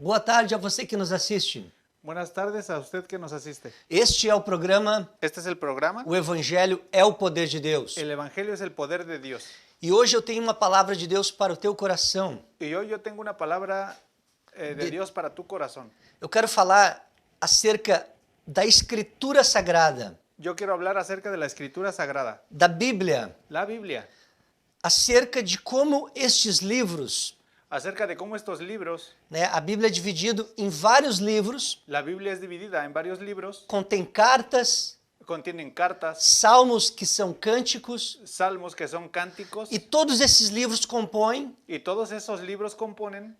Boa tarde a você que nos assiste. Buenas tardes a usted que nos asiste. Este é o programa Este es el programa. O Evangelho é o Poder de Deus. El Evangelio es el poder de Dios. E hoje eu tenho uma palavra de Deus para o teu coração. Y hoy yo tengo una palabra de Dios para tu corazón. Eu quero falar acerca da Escritura Sagrada, Yo quiero hablar acerca de la Escritura Sagrada, da Bíblia, la Biblia, acerca de como estes livros, acerca de cómo estos libros, a Bíblia é dividido em vários livros, la Biblia es dividida en varios libros, contém cartas, contienen cartas, salmos que são cânticos, salmos que son cánticos, e todos esses livros compõem y todos esos libros componen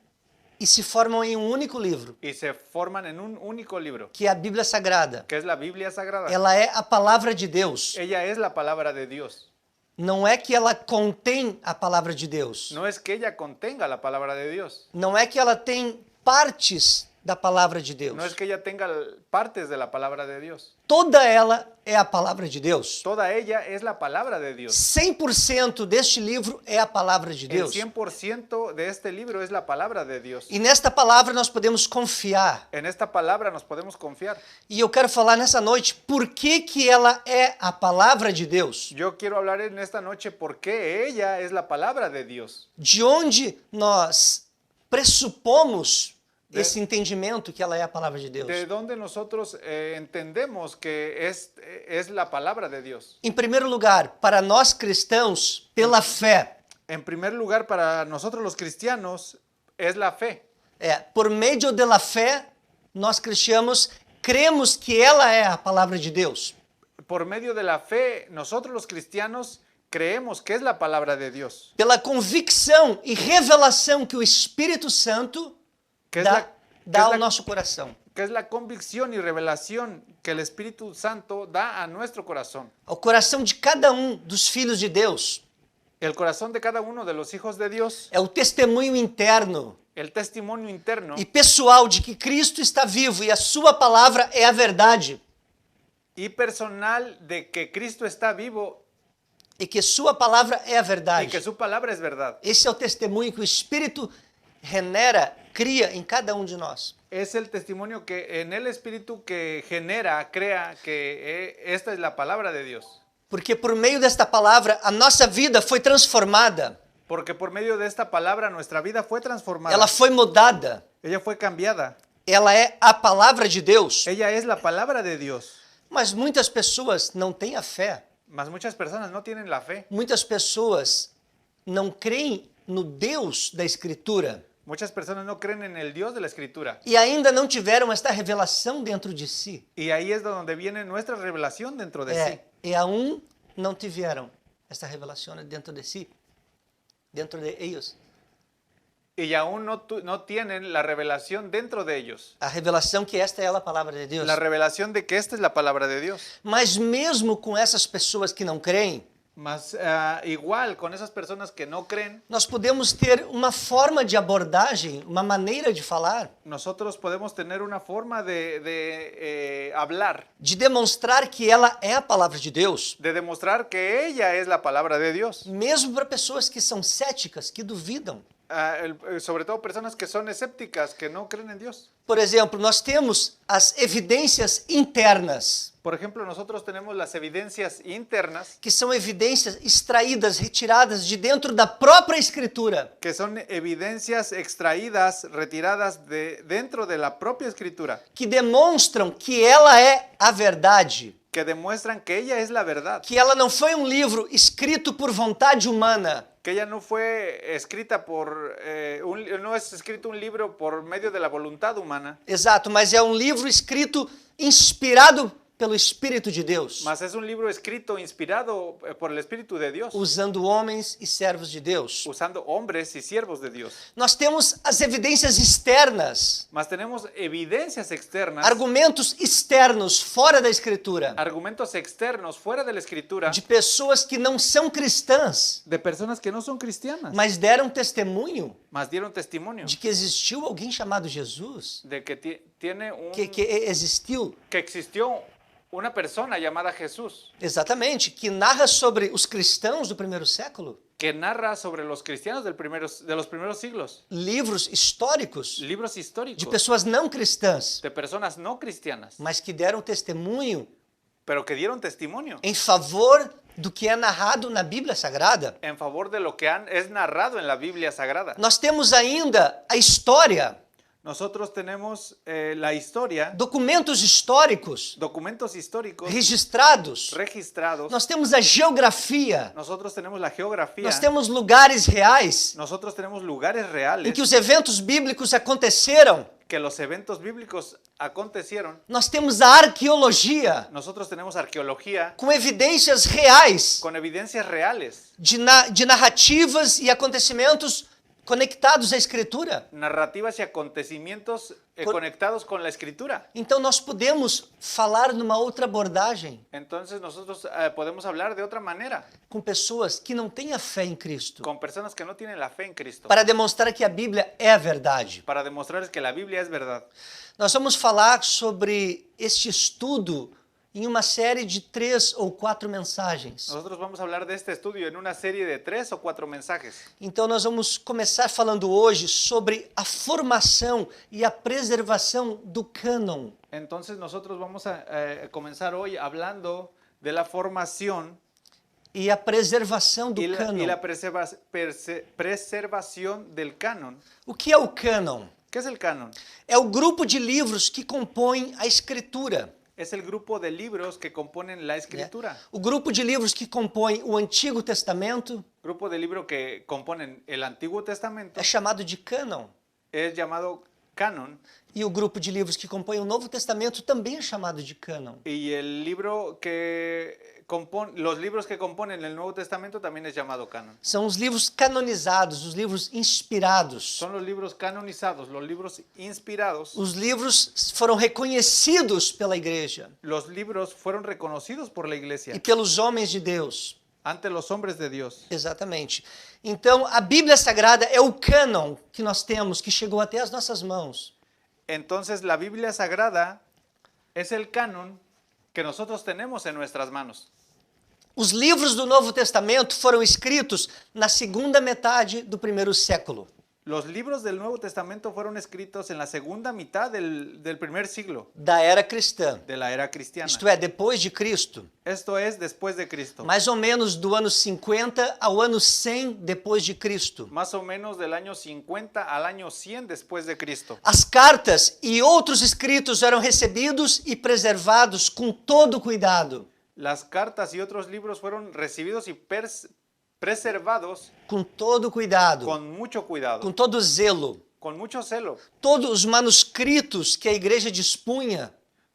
e se formam em um único livro, y se forman en un único libro, que é a Bíblia Sagrada. que es la Biblia Sagrada. Ela é a palavra de Deus. Ella es la palabra de Dios. Não é que ela contém a palavra de Deus. No es que ella contenga la palabra de Dios. Não é que ela tem partes da palavra de Deus. No es que ella tenga partes de la palabra de Dios. Toda ela é a palavra de Deus. Toda ella es la palabra de Dios. 100% deste livro é a palavra de El Deus. 100% de este libro es la palabra de Dios. E nesta palavra nós podemos confiar. En esta palabra nos podemos confiar. E eu quero falar nessa noite por que ela é a palavra de Deus. Yo quiero hablar en esta noche por qué ella es la palabra de Dios. De onde nós pressupomos esse entendimento que ela é a palavra de Deus. De donde nosotros entendemos que es la palabra de Dios. Em primeiro lugar, para nós cristãos, pela fé. En primer lugar, para nosotros los cristianos, es la fe. Por meio da fé, nós cristãos cremos que ela é a palavra de Deus. Por medio de la fe, nosotros los cristianos creemos que es la palabra de Dios. Pela convicção e revelação que o Espírito Santo dá ao nosso coração. Que es la convicción y revelación que el Espíritu Santo da a nuestro corazón. Ao coração de cada dos filhos de Deus. El corazón de cada uno de los hijos de Dios. É o testemunho interno. El testimonio interno. E pessoal de que Cristo está vivo e a sua palavra é a verdade. Y personal de que Cristo está vivo. E que sua palavra é a verdade. Y que su palabra es verdad. Esse é o testemunho que o Espírito genera, cria em cada de nós. Es el testimonio que en el Espíritu que genera, crea que esta es la palabra de Dios. Porque por meio desta palavra a nossa vida foi transformada. Porque por medio de esta palabra nuestra vida fue transformada. Ela foi mudada. Ella fue cambiada. Ela é a palavra de Deus. Ella es la palabra de Dios. Mas muitas pessoas não têm a fé. Mas muchas personas no tienen la fe. Muitas pessoas não creem no Deus da Escritura. Muchas personas no creen en el Dios de la Escritura. E ainda não tiveram esta revelação dentro de si. Y ahí es donde viene nuestra revelación dentro de sí. E não tiveram esta revelação dentro de si, dentro de ellos. Y aún no tienen la revelación dentro de ellos. A revelação que esta é a palavra de Deus. La revelación de que esta es la palabra de Dios. Mas mesmo com essas pessoas que não creem, Mas igual con esas personas que no creen, nós podemos ter uma forma de abordagem, uma maneira de falar, nosotros podemos tener una forma de hablar, de demonstrar que ela é a palavra de Deus, de demostrar que ella es la palabra de Dios. mesmo para pessoas que são céticas, que duvidam. Sobre todo personas que son escépticas, que no creen en Dios. Por exemplo, nós temos as evidências internas, Por ejemplo, nosotros tenemos las evidencias internas, que são evidências extraídas, retiradas de dentro da própria Escritura, que son evidencias extraídas, retiradas dentro de la propia Escritura, que demonstram que ela é a verdade, que demuestran que ella es la verdad, que ela não foi um livro escrito por vontade humana, que ella no fue escrita no es escrito un libro por medio de la voluntad humana, exato, mas é um livro escrito inspirado pelo Espírito de Deus, mas es un libro escrito, inspirado por el Espíritu de Dios, usando homens e servos de Deus. usando hombres y siervos de Dios. Nós temos as evidências externas, Mas tenemos evidencias externas, argumentos externos fora da Escritura, argumentos externos fuera de la Escritura, de pessoas que não são cristãs, de personas que no son cristianas, mas deram testemunho mas dieron testimonio de que existiu alguém chamado Jesus, de que tiene que existiu, que existió una persona llamada Jesús, exatamente, que narra sobre os cristãos do primeiro século, que narra sobre los cristianos de los primeros siglos. Livros históricos Libros de históricos pessoas não cristãs, de personas no cristianas, mas que deram testemunho pero que dieron testimonio em favor do que é narrado na Bíblia Sagrada. en favor de lo que es narrado en la Biblia Sagrada. Nós temos ainda a história, Nosotros tenemos la historia, documentos históricos documentos históricos registrados. registrados. Nós temos a geografia. Nosotros tenemos la geografía. Nós temos lugares reais Nosotros tenemos lugares em reales que os eventos bíblicos aconteceram. que los eventos bíblicos acontecieron. Nós temos a arqueologia Nosotros tenemos arqueología com evidências reais con evidencias reales, de narrativas e acontecimentos conectados à Escritura. narrativas y acontecimientos conectados con la escritura. Então nós podemos falar numa outra abordagem Entonces nosotros podemos hablar de otra manera com pessoas que não têm a fé em Cristo, con personas que no tienen la fe en Cristo para demonstrar que a Bíblia é a verdade. para demostrarles que la Biblia es verdad. Nós vamos falar sobre este estudo em uma série de 3 ou 4 mensagens. Nosotros vamos a hablar de este estudio en una serie de 3 o 4 mensajes. Então nós vamos começar falando hoje sobre a formação e a preservação do cânon. Entonces nosotros vamos a comenzar hoy hablando de la formación E a preservação do y cânon. la preservación del canon. O que é o cânon? ¿Qué es el canon? É o grupo de livros que compõem a Escritura. Es el grupo de libros que componen la escritura. O grupo de livros que compõem o Antigo Testamento Grupo de libros que componen el Antiguo Testamento é chamado de cânon. es llamado canon, E o grupo de livros que compõem o Novo Testamento também é chamado de cânon. y el libro que los libros que componen el Nuevo Testamento también es llamado canon. São os livros canonizados, os livros inspirados. Son los libros canonizados, los libros inspirados. Os livros foram reconhecidos pela igreja Los libros fueron reconocidos por la e iglesia pelos homens de Deus. ante los hombres de Dios. Exatamente. Então, a Bíblia Sagrada é o cânon que nós temos, que chegou até as nossas mãos. Entonces la Biblia Sagrada es el canon que nosotros tenemos en nuestras manos. Os livros do Novo Testamento foram escritos na segunda metade do primeiro século. Los libros del Nuevo Testamento fueron escritos en la segunda mitad del primer siglo Da era cristã. de la era cristiana. Isto é, depois de Cristo. Esto es después de Cristo. Mais ou menos do ano 50 ao ano 100 depois de Cristo. Más o menos del año 50 al año 100 después de Cristo. As cartas e outros escritos eram recebidos e preservados com todo cuidado. Las cartas y otros libros fueron recibidos y preservados Com todo cuidado. con mucho cuidado, Com todo zelo. con mucho celo. Todos os manuscritos que a igreja dispunha,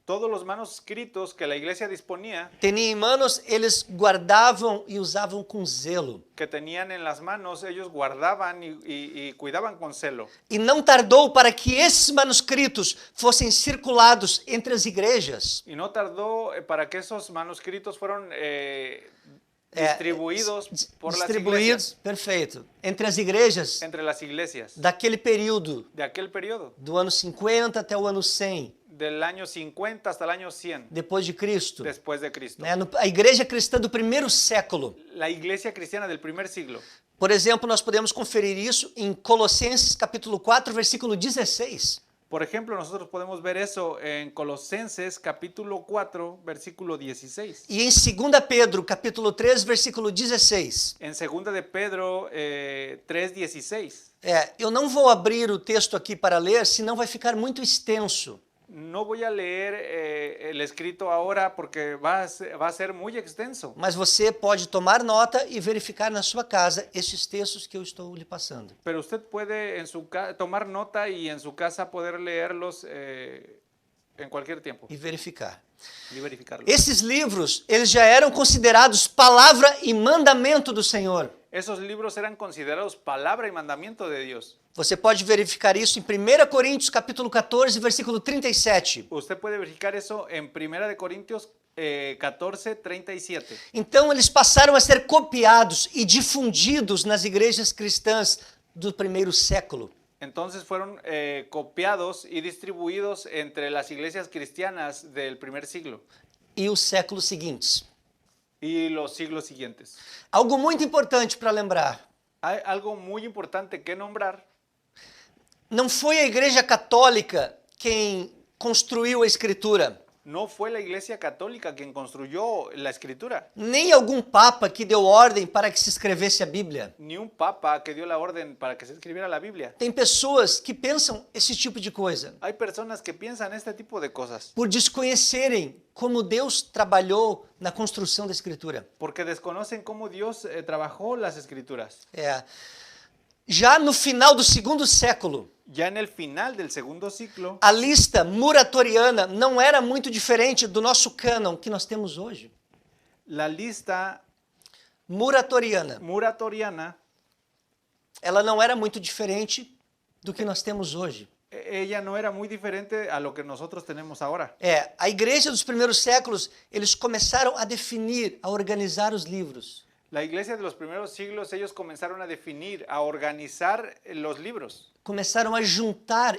Todos los manuscritos que la iglesia disponía, tinham em manos, eles guardavam e usavam com zelo. que tenían en las manos, ellos guardaban y cuidaban con celo. E não tardou para que esses manuscritos fossem circulados entre as igrejas. Y no tardó para que esos manuscritos fueron distribuidos por las iglesias, perfeito, entre as igrejas entre las iglesias daquele período, de aquel periodo, do ano 50 até o ano 100 del año 50 hasta el año 100 depois de Cristo. después de Cristo. A igreja cristã do primeiro século. La iglesia cristiana del primer siglo. Por exemplo, nós podemos conferir isso em Colossenses capítulo 4, versículo 16. Por ejemplo, nosotros podemos ver eso en Colosenses capítulo 4, versículo 16. E em 2 Pedro capítulo 3, versículo 16. En 2 de Pedro 3:16. Eu não vou abrir o texto aqui para ler, senão vai ficar muito extenso. No voy a leer el escrito ahora porque va a ser muy extenso. Mas você pode tomar nota e verificar na sua casa estes textos que eu estou lhe passando. Pero usted puede tomar nota y en su casa poder leerlos en cualquier tiempo E verificar. y verificarlos. Esses livros, eles já eram considerados palavra e mandamento do Senhor. Esos libros eran considerados palabra y mandamiento de Dios. Você pode verificar isso em 1 Coríntios capítulo 14, versículo 37. Usted puede verificar eso en 1 de Corintios 14:37. Então eles passaram a ser copiados e difundidos nas igrejas cristãs do primeiro século. Entonces fueron copiados y distribuidos entre las iglesias cristianas del primer siglo E os séculos seguintes. y los siglos siguientes. Algo muito importante para lembrar. Hay algo muy importante que nombrar. Não foi a Igreja Católica quem construiu a Escritura, No fue la Iglesia Católica quien construyó la Escritura, nem algum papa que deu ordem para que se escrevesse a Bíblia. ni un papa que dio la orden para que se escribiera la Biblia. Tem pessoas que pensam esse tipo de coisa, Hay personas que piensan este tipo de cosas por desconhecerem como Deus trabalhou na construção da Escritura. porque desconocen cómo Dios trabajó las Escrituras. Já no final do segundo século, Ya en el final del segundo siglo, a lista muratoriana não era muito diferente do nosso cânon que nós temos hoje. la lista Muratoriana, muratoriana, ela não era muito diferente do que nós temos hoje. ella no era muy diferente a lo que nosotros tenemos ahora. A igreja dos primeiros séculos, eles começaram a definir, a organizar os livros. La iglesia de los primeros siglos, ellos comenzaron a definir, a organizar los libros. Começaram a juntar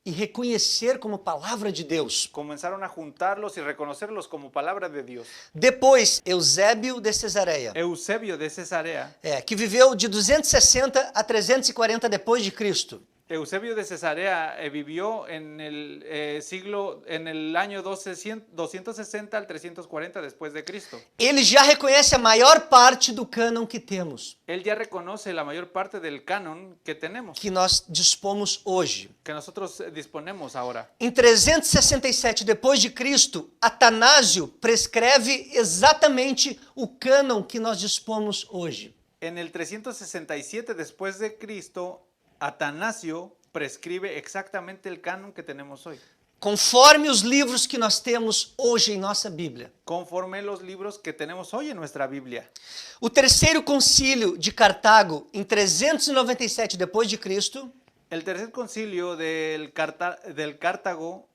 e reconhecer como palavra de Deus. Comenzaron a juntarlos y reconocerlos como palabra de Dios. Depois, Eusébio de Cesareia, Eusebio de Cesarea. que viveu de 260 a 340 depois de Cristo. Eusebio de Cesarea vivió en el siglo, en el año 260 al 340 después de Cristo. Ele já reconhece a maior parte do cânon que temos, Él ya reconoce la mayor parte del canon que tenemos, que nós dispomos hoje. que nosotros disponemos ahora. Em 367 depois de Cristo, Atanásio prescreve exatamente o cânon que nós dispomos hoje. En el 367 después de Cristo, Atanasio prescribe exactamente el canon que tenemos hoy, Conforme os livros que nós temos hoje em nossa Bíblia. conforme los libros que tenemos hoy en nuestra Biblia. O terceiro concílio de Cartago, em 397 depois de Cristo, El tercer concilio del Cartago,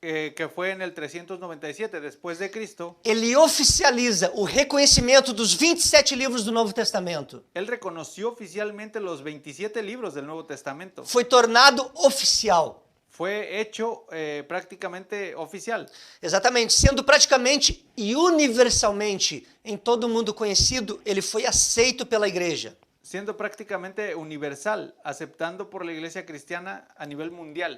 que fue en el 397 después de Cristo, ele oficializa o reconhecimento dos 27 livros do Novo Testamento. él reconoció oficialmente los 27 libros del Nuevo Testamento. Foi tornado oficial. Fue hecho prácticamente oficial, Exatamente, sendo praticamente e universalmente em todo o mundo conhecido, ele foi aceito pela igreja. siendo prácticamente universal, aceptando por la iglesia cristiana a nivel mundial,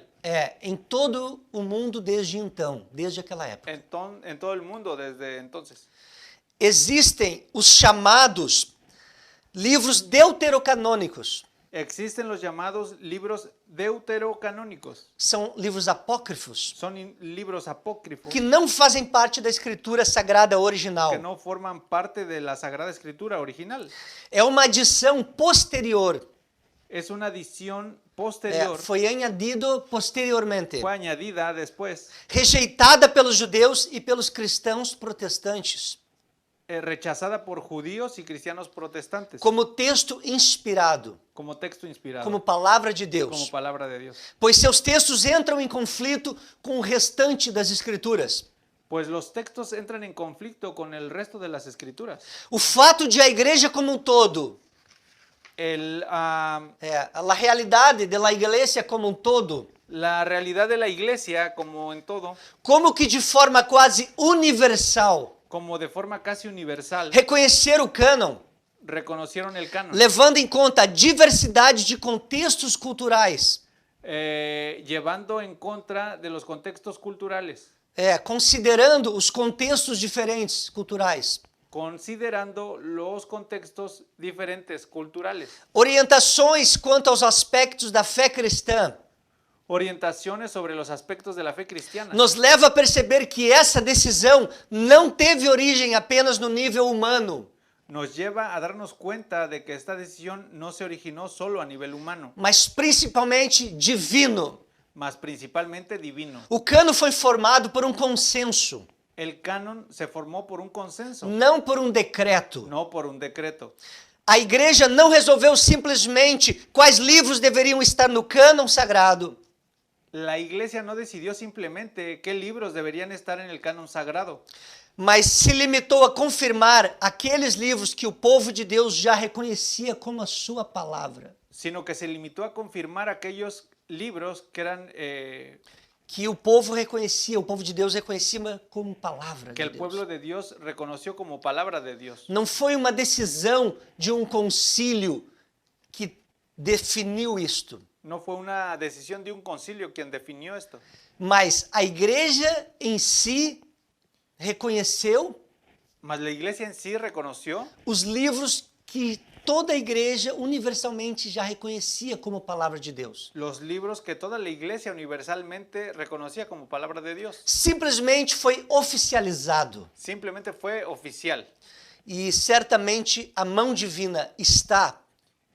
Em todo o mundo desde então, desde aquela época. en todo el mundo desde entonces. Existem os chamados livros deuterocanônicos. Existen los llamados libros deuterocanónicos. São livros apócrifos Son libros apócrifos que não fazem parte da escritura sagrada original. que no forman parte de la Sagrada Escritura original. É uma adição posterior. Es una adición posterior, Foi añadido posteriormente. fue añadida después, Rejeitada pelos judeus e pelos cristãos protestantes. rechazada por judíos y cristianos protestantes Como texto inspirado, como texto inspirado, como palavra de como Deus. palabra de Dios. Pois seus textos entram em conflito com o restante das escrituras. Pues los textos entran en conflicto con el resto de las escrituras. O fato de a igreja como um todo, La realidade da igreja como um todo, realidad de la iglesia, como en todo, como que de forma quase universal, como de forma casi universal, reconhecer o cânon, reconocieron el canon, levando em conta a diversidade de contextos culturais, llevando en contra de los contextos culturales, considerando os contextos diferentes culturais, considerando los contextos diferentes culturales, orientações quanto aos aspectos da fé cristã, orientaciones sobre los aspectos de la fe cristiana. nos leva a perceber que essa decisão não teve origem apenas no nível humano, Nos lleva a darnos cuenta de que esta decisión no se originó solo a nivel humano, mas principalmente divino. mas principalmente divino. O cano foi formado por um consenso, El canon se formó por un consenso, não por um decreto. no por un decreto. A igreja não resolveu simplesmente quais livros deveriam estar no cânon sagrado. La iglesia no decidió simplemente qué libros deberían estar en el canon sagrado, Mas se limitou a confirmar aqueles livros que o povo de Deus já reconhecia como a sua palavra. sino que se limitó a confirmar aquellos libros que eran que o povo reconhecia, o povo de Deus reconhecia como palavra que de el pueblo Deus. de Dios reconoció como palabra de Dios. Não foi uma decisão de um concílio que definiu isto, No fue una decisión de un concilio quien definió esto, mas a igreja em si reconheceu mas la iglesia en sí reconoció os livros que toda a igreja universalmente já reconhecia como palavra de Deus. los libros que toda la iglesia universalmente reconocía como palabra de Dios. Simplesmente foi oficializado. Simplemente fue oficial. E certamente a mão divina está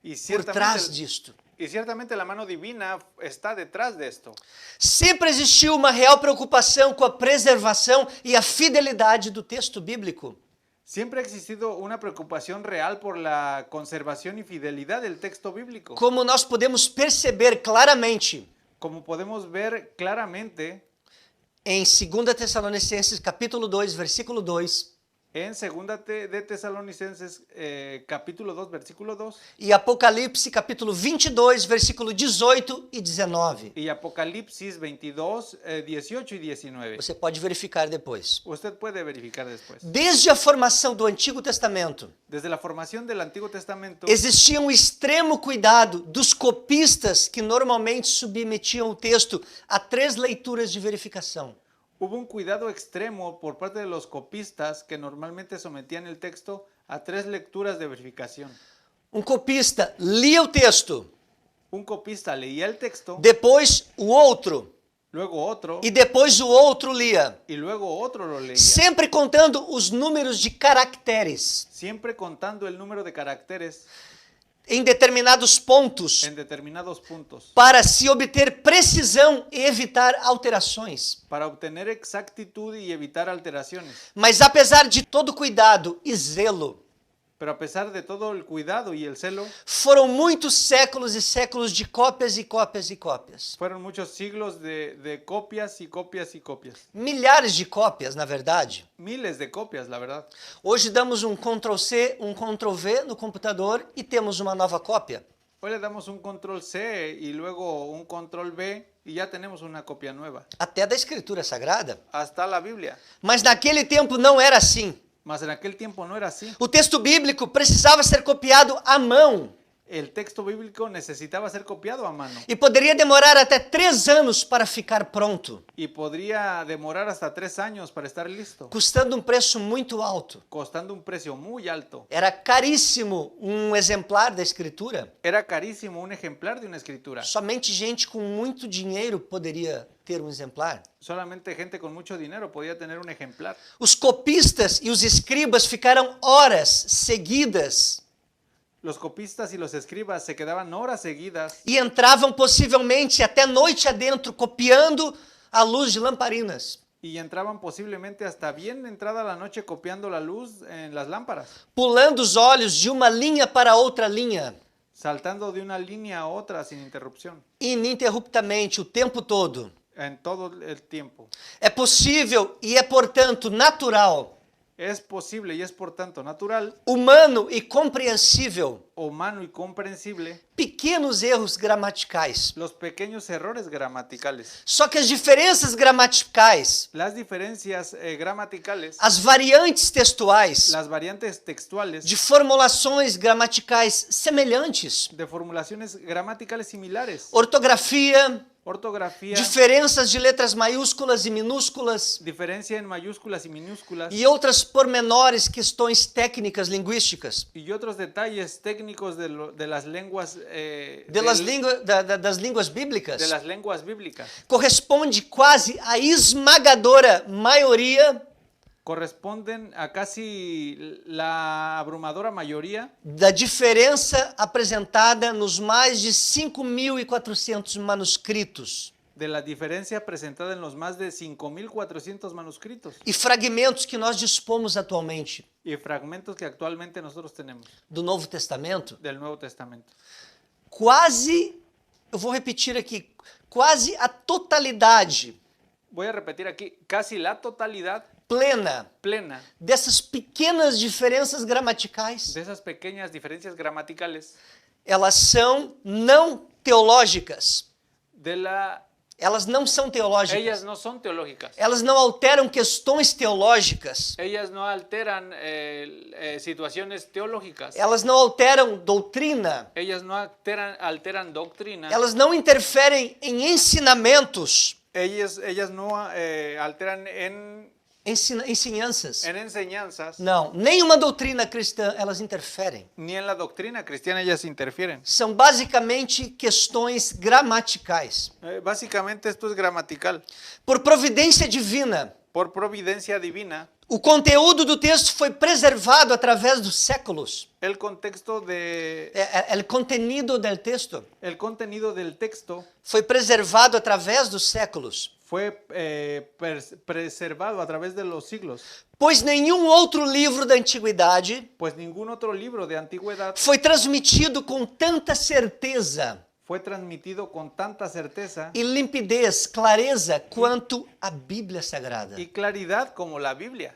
Y por trás disto. ciertamente la mano divina está detrás de esto. Sempre existiu uma real preocupação com a preservação e a fidelidade do texto bíblico. Siempre ha existido una preocupación real por la conservación y fidelidad del texto bíblico. Como nós podemos perceber claramente Como podemos ver claramente em 2 Tessalonicenses capítulo 2, versículo 2, en 2 de Tesalonicenses capítulo 2, versículo 2 e Apocalipse capítulo 22, versículo 18 e 19. y Apocalipsis 22, 18 y 19. Você pode verificar depois. Usted puede verificar después. Desde a formação do Antigo Testamento, Desde la formación del Antiguo Testamento existia um extremo cuidado dos copistas que normalmente submetiam o texto a 3 leituras de verificação. hubo un cuidado extremo por parte de los copistas que normalmente sometían el texto a 3 lecturas de verificación. Um copista lia o texto, Un copista leía el texto, depois o outro, luego otro e depois o outro lia, y luego otro lo leía. sempre contando os números de caracteres Siempre contando el número de caracteres em determinados pontos en determinados puntos para se obter precisão e evitar alterações. para obtener exactitud y evitar alteraciones. Mas apesar de todo cuidado e zelo, Pero a pesar de todo el cuidado y el celo, foram muitos séculos e séculos de cópias e cópias e cópias. fueron muchos siglos de copias y copias y copias. Milhares de cópias, na verdade. Miles de copias, la verdad. Hoje damos um Ctrl+C, um Ctrl+V no computador e temos uma nova cópia. Hoy le damos un control C y luego un control V y ya tenemos una copia nueva. Até da Escritura Sagrada. Hasta la Biblia. Mas naquele tempo não era assim. Mas en aquel tiempo no era así. O texto bíblico precisava ser copiado à mão El texto bíblico necesitaba ser copiado a mano e poderia demorar até 3 anos para ficar pronto, y podría demorar hasta 3 años para estar listo, custando um preço muito alto. costando un precio muy alto. Era caríssimo um exemplar da Escritura. Era carísimo un ejemplar de una escritura. Somente gente com muito dinheiro poderia ter um exemplar. Solamente gente con mucho dinero podía tener un ejemplar. Os copistas e os escribas ficaram horas seguidas Los copistas y los escribas se quedaban horas seguidas e entravam possivelmente até noite adentro, copiando à luz de lamparinas, y entraban posiblemente hasta bien entrada la noche copiando la luz en las lámparas, pulando os olhos de uma linha para outra linha, saltando de una línea a otra sin interrupción, ininterruptamente, o tempo todo. en todo el tiempo. É possível e é, portanto, natural, Es posible y es por tanto natural, humano e compreensível, humano y comprensible pequenos erros gramaticais. los pequeños errores gramaticales. Só que as diferenças gramaticais, Las diferencias gramaticales, as variantes textuais, las variantes textuales de formulações gramaticais semelhantes, de formulaciones gramaticales similares, ortografia, ortografía, diferenças de letras maiúsculas e minúsculas diferencia en mayúsculas y minúsculas e outras pormenores, questões técnicas linguísticas y otros detalles técnicos de las lenguas das línguas bíblicas de las lenguas bíblicas corresponde quase à esmagadora maioria corresponden a casi la abrumadora mayoría da diferença apresentada nos mais de 5.400 manuscritos de la diferencia presentada en los más de 5.400 manuscritos e fragmentos que nós dispomos atualmente y fragmentos que actualmente nosotros tenemos do Novo Testamento. del Nuevo Testamento. Quase, eu vou repetir aqui, quase a totalidade Voy a repetir aquí, casi la totalidad plena dessas pequenas diferenças gramaticais, de esas pequeñas diferencias gramaticales elas são não teológicas. Elas não são teológicas. Ellas no son teológicas. Elas não alteram questões teológicas. Ellas no alteran situaciones teológicas. Elas não alteram doutrina. Ellas no alteran doctrina. Elas não interferem em ensinamentos, Ellas no alteran en ensinanças. enseñanzas, Não, nenhuma doutrina cristã elas interferem. ni en la doctrina cristiana ellas interfieren. São basicamente questões gramaticais. Básicamente esto es gramatical. Por providência divina, Por providencia divina, o conteúdo do texto foi preservado através dos séculos. el contexto de O contenido do texto el contenido del texto foi preservado através dos séculos. fue preservado a través de los siglos, Pois nenhum outro livro da antiguidade pues ningún otro libro de antigüedad foi transmitido com tanta certeza fue transmitido con tanta certeza e limpidez, clareza, quanto a Bíblia Sagrada. y claridad como la Biblia.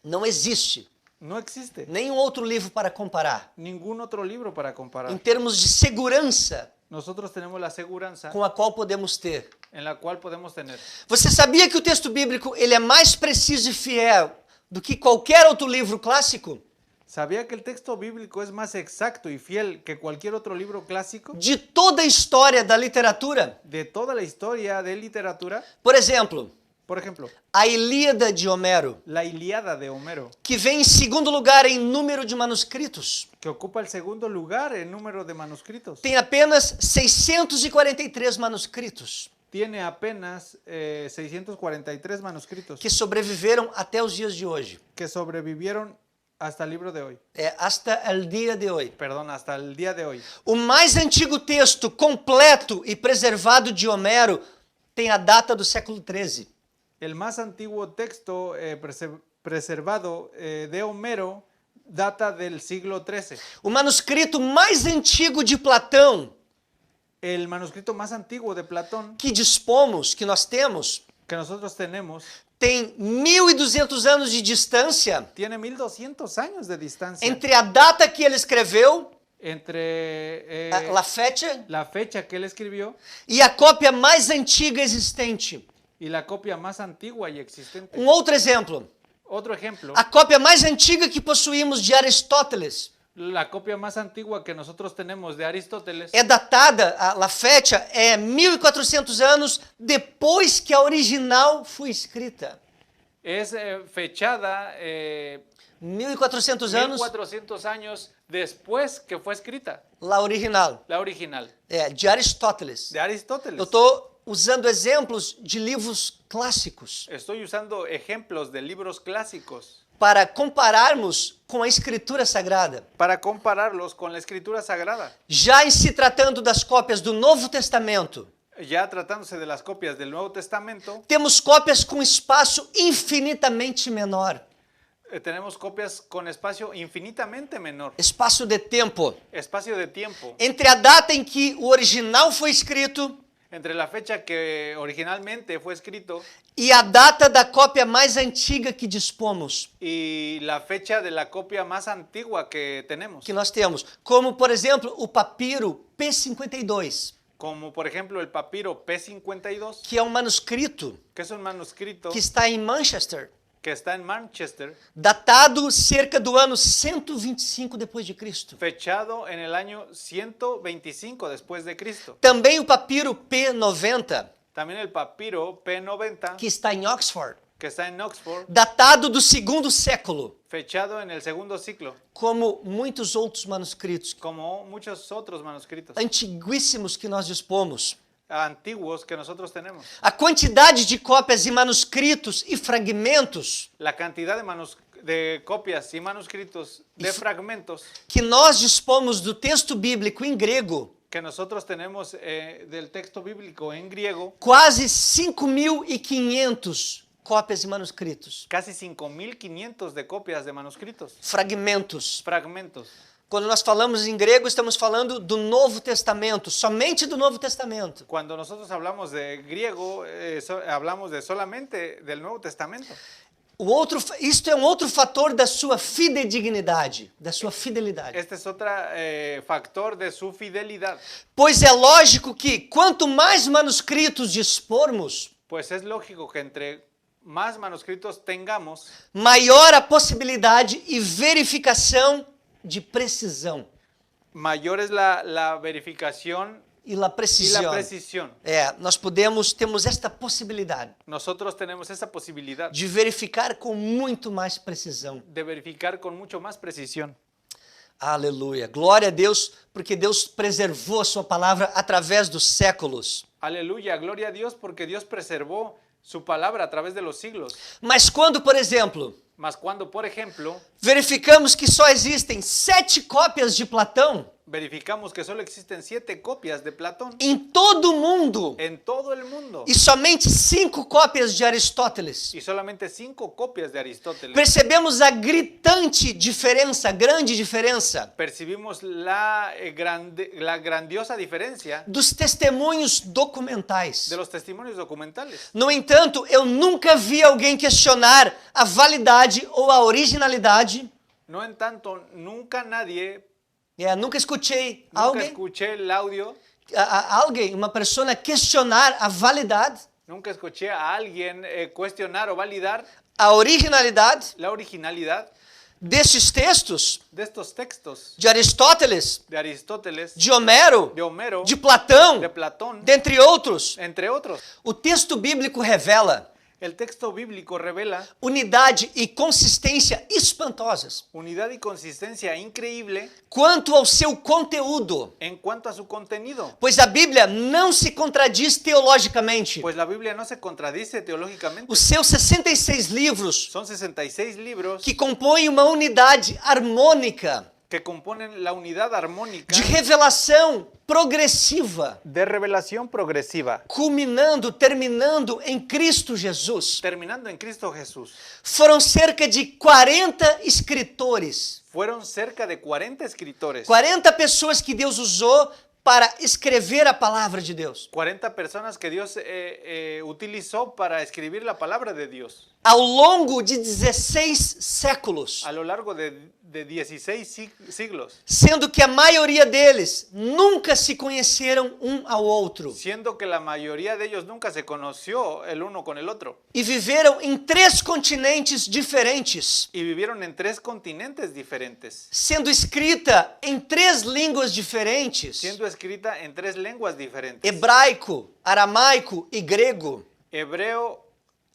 Não existe No existe nenhum outro livro para comparar. ningún otro libro para comparar. Em termos de segurança Nosotros tenemos la aseguranza com a qual podemos ter. en la cual podemos tener. Você sabia que o texto bíblico ele é mais preciso e fiel do que qualquer outro livro clássico? ¿Sabía que el texto bíblico es más exacto y fiel que cualquier otro libro clásico? De toda a história da literatura? De toda la historia de literatura, Por exemplo, por ejemplo, a Ilíada de Homero, la Ilíada de Homero, que vem em segundo lugar em número de manuscritos, que ocupa el segundo lugar en número de manuscritos. tem apenas 643 manuscritos Tiene apenas 643 manuscritos que sobreviveram até os dias de hoje. que sobrevivieron hasta el libro de hoy. Hasta el dia de hoje. Perdón, hasta el día de hoy. O mais antigo texto completo e preservado de Homero tem a data do século XIII. El más antiguo texto preservado de Homero data del siglo XIII. O manuscrito mais antigo de Platão El manuscrito más antiguo de Platón que dispomos, que nós temos, que nosotros tenemos tem 1.200 anos de distância tiene 1200 años de distancia entre a data que ele escreveu, entre la fecha, la fecha que él escribió e a cópia mais antiga existente. y la copia más antigua y existente. Um outro exemplo, Otro ejemplo, a cópia mais antiga que possuímos de Aristóteles la copia más antigua que nosotros tenemos de Aristóteles é datada, a fecha é 1.400 anos depois que a original foi escrita. es fechada 1.400 anos, 1400 años después que fue escrita, la original, la original de Aristóteles. de Aristóteles. Eu estou usando exemplos de livros clássicos Estoy usando ejemplos de libros clásicos para compararmos com a Escritura Sagrada. para compararlos con la Escritura Sagrada. Já em se tratando das cópias do Novo Testamento, Ya tratándose de las copias del Nuevo Testamento, temos cópias com espaço infinitamente menor, tenemos copias con espacio infinitamente menor, espaço de tempo, espacio de tiempo, entre a data em que o original foi escrito entre la fecha que originalmente fue escrito e a data da cópia mais antiga que dispomos, y la fecha de la copia más antigua que tenemos, que nós temos, como por exemplo o papiro P52, como por ejemplo el papiro P52, que é um manuscrito que es un manuscrito que está em Manchester, que está en Manchester, datado cerca do ano 125 depois de Cristo. fechado en el año 125 después de Cristo. Também o papiro P90, También el papiro P90, que está em Oxford, que está en Oxford, datado do segundo século, fechado en el segundo siglo, como muitos outros manuscritos como muchos otros manuscritos antiguíssimos que nós dispomos. antiguos que nosotros tenemos. A quantidade de cópias e manuscritos e fragmentos La cantidad de copias y manuscritos de fragmentos que nós dispomos do texto bíblico em grego, que nosotros tenemos del texto bíblico en griego, quase 5.500 cópias e manuscritos, casi 5500 de copias de manuscritos, fragmentos. fragmentos. Quando nós falamos em grego, estamos falando do Novo Testamento, somente do Novo Testamento. Cuando nosotros hablamos de griego, hablamos de solamente del Nuevo Testamento. Isto é um outro fator da sua fidedignidade, da sua fidelidade. Este es otro factor de su fidelidad. Pois é lógico que quanto mais manuscritos dispormos, Pues es lógico que entre más manuscritos tengamos, maior a possibilidade e verificação de precisão. mayor es la verificación E la y la precisão. precisión. Nós temos esta possibilidade Nosotros tenemos esa posibilidad de verificar com muito mais precisão. de verificar con mucho más precisión. Aleluia. Glória a Deus, porque Deus preservou a sua palavra através dos séculos. Aleluya, gloria a Dios porque Dios preservó su palabra a través de los siglos. Mas quando, por exemplo, Mas cuando, por ejemplo, verificamos que só existem 7 cópias de Platão verificamos que solo existen 7 copias de Platón em todo o mundo en todo el mundo e somente 5 cópias de Aristóteles, y solamente 5 copias de Aristóteles, percebemos a gritante diferença, grande diferença, percibimos la grandiosa diferencia dos testemunhos documentais. de los testimonios documentales. No entanto, eu nunca vi alguém questionar a validade ou a originalidade. No en tanto, nunca nadie, Nunca escutei nunca alguém, escuché el audio, uma pessoa questionar a validade, nunca escuché a alguien cuestionar o validar a originalidade la originalidad desses textos de estos textos de Aristóteles, de Aristóteles, de Homero, de Homero, de Platão, de Platón, dentre outros. entre otros. O texto bíblico revela El texto bíblico revela unidade e consistência espantosas unidad y consistencia increíble quanto ao seu conteúdo, en cuanto a su contenido. pois a Bíblia não se contradiz teologicamente. Pues la Biblia no se contradice teológicamente. Os seus 66 livros Son 66 libros que compõem uma unidade harmônica que componen la unidad armónica de revelação progressiva, de revelación progresiva, terminando em Cristo Jesus. terminando en Cristo Jesús. Foram cerca de 40 escritores, Fueron cerca de 40 escritores, 40 pessoas que Deus usou para escrever a palavra de Deus. 40 personas que Dios utilizó para escribir la palabra de Dios Ao longo de 16 séculos, a lo largo de 16 siglos, sendo que a maioria deles nunca se conheceram um ao outro siendo que la mayoría de ellos nunca se conoció el uno con el otro e viveram em 3 continentes diferentes, y vivieron en 3 continentes diferentes, sendo escrita em 3 línguas diferentes: siendo escrita en 3 lenguas diferentes: hebraico, aramaico e grego. hebreo,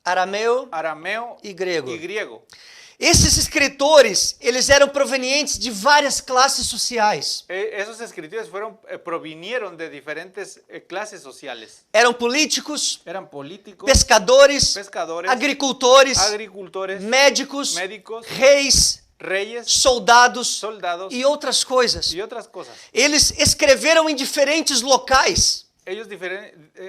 Arameu arameo e grego. y griego. Esses escritores, eles eram provenientes de várias classes sociais. Esos escritores provinieron de diferentes clases sociales. Eram políticos, Eran políticos, pescadores, pescadores, agricultores, agricultores, médicos, médicos, reis, reyes, soldados soldados e outras coisas. y otras cosas. Eles escreveram em diferentes locais, Ellos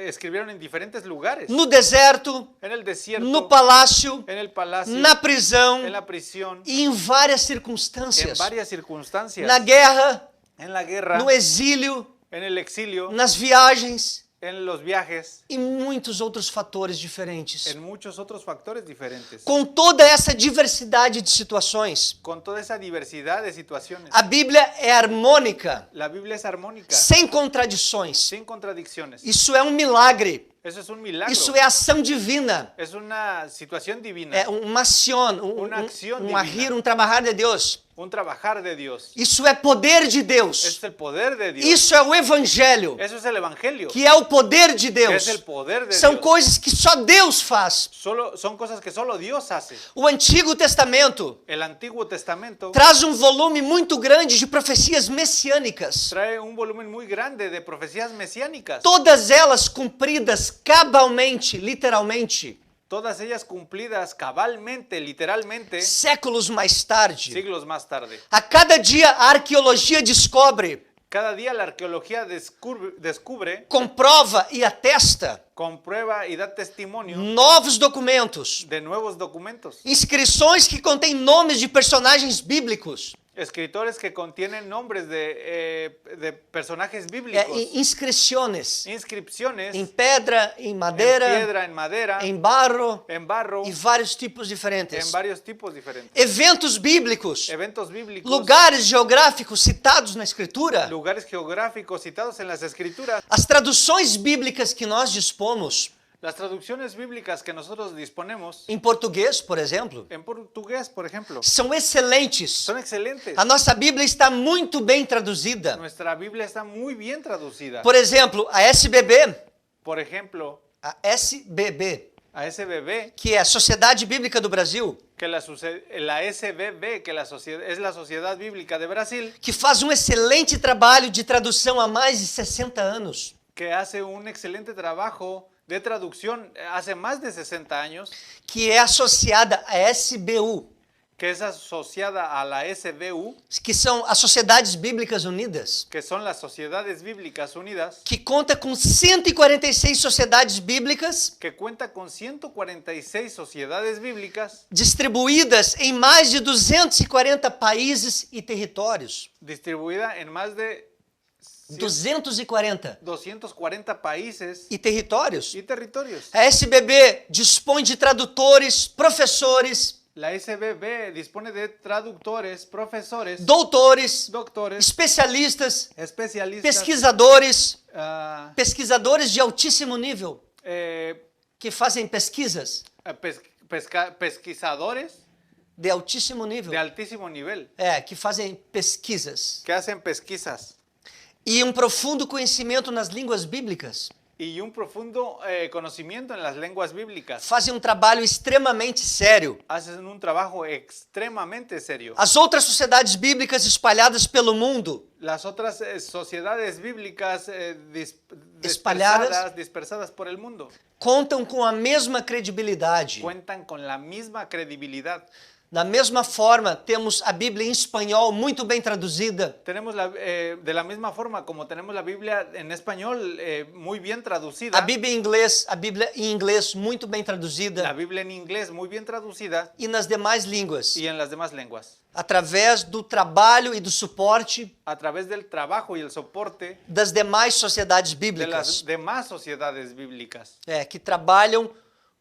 escribieron en diferentes lugares, no deserto, en el desierto, no palácio, en el palacio, na prisão en la prisión, e em várias en circunstâncias. varias circunstancias, Na guerra, en la guerra, no exílio, en el exilio, nas viagens en los viajes, e muitos outros fatores diferentes. en muchos otros factores diferentes. Com toda essa diversidade de situações, Con toda esa diversidad de situaciones, a Bíblia é harmônica, la Biblia es armónica, sem contradições. sin contradicciones. Isso é um milagre. Eso es un milagro. Isso é ação divina. Es una situación divina, É uma ação, Uma acción um divina. agir, um trabalhar de Deus. un trabajar de Dios. Isso é poder de Eso Deus. es el poder de Dios. Isso é o Evangelho, Eso es el evangelio. que é o poder de Deus. Es el poder de São Dios. coisas que só Deus faz. Son cosas que solo Dios hace. O Antigo Testamento El Antiguo Testamento traz um volume muito grande de profecias messiânicas. trae un volumen muy grande de profecías mesiánicas. Todas elas cumpridas cabalmente, literalmente, Todas ellas cumplidas cabalmente, literalmente, séculos mais tarde. siglos más tarde. A cada dia a arqueologia descobre, Cada día la arqueología descubre, comprova e atesta comprueba y da testimonio novos documentos, de nuevos documentos. inscrições que contêm nomes de personagens bíblicos, Escritores que contienen nombres de personajes bíblicos. Inscrições Inscripciones em pedra, em en madeira, piedra, en madera, em barro en barro, e vários tipos en diferentes. varios tipos diferentes. Eventos bíblicos, Eventos bíblicos, lugares geográficos citados na Escritura, lugares geográficos citados en las escrituras, as traduções bíblicas que nós dispomos, las traducciones bíblicas que nosotros disponemos em português, por exemplo, en portugués, por ejemplo, são excelentes. son excelentes. A nossa Bíblia está muito bem traduzida. Nuestra Biblia está muy bien traducida. Por exemplo, a SBB, Por ejemplo, a SBB, a SBB, que é a Sociedade Bíblica do Brasil, que la SBB, que es la Sociedad Bíblica de Brasil, que faz um excelente trabalho de tradução há mais de 60 anos. que hace un excelente trabajo de traducción hace más de 60 años, Que é associada à SBU, que es asociada a la SBU, que são as Sociedades Bíblicas Unidas, que son las Sociedades Bíblicas Unidas, que conta com 146 sociedades bíblicas que cuenta con 146 sociedades bíblicas distribuídas em mais de 240 países e territórios. distribuida en más de 240 240 países e territórios. y territorios. A SBB dispõe de tradutores, professores, La SBB dispone de traductores, profesores, doutores, doctores, especialistas, especialistas, pesquisadores, ah, pesquisadores de altíssimo nível eh, que fazem pesquisas pesquisadores de altíssimo nível. de altísimo nivel Que fazem pesquisas. que hacen pesquisas E um profundo conhecimento nas línguas bíblicas. y un profundo conocimiento en las lenguas bíblicas. Fazem um trabalho extremamente sério. Hacen un trabajo extremadamente serio. As outras sociedades bíblicas espalhadas pelo mundo Las otras sociedades bíblicas Espalhadas. dispersadas por el mundo contam com a mesma credibilidade. cuentan con la misma credibilidad. Da mesma forma, temos a Bíblia em espanhol muito bem traduzida. Tenemos de la misma forma como tenemos la Biblia en español muy bien traducida, A Bíblia em inglês muito bem la traduzida Biblia en inglés muy bien traducida e nas demais línguas, y en las demás lenguas, através do trabalho e do suporte a través del trabajo y el soporte das demais sociedades de bíblicas, las demás sociedades bíblicas que trabalham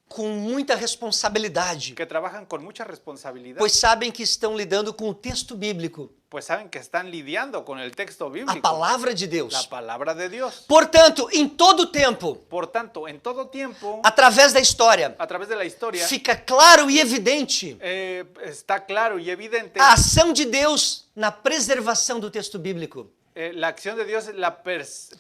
com muita responsabilidade, que trabajan con mucha responsabilidad, pois sabem que estão lidando com o texto bíblico, pues saben que están lidiando con el texto a bíblico, palavra de la Deus. palabra de Dios. Portanto, em todo tempo, Por tanto, en todo tiempo, através da história, a través de la historia, fica claro e evidente está claro y evidente a ação de Deus na preservação do texto bíblico. la acción de Dios, la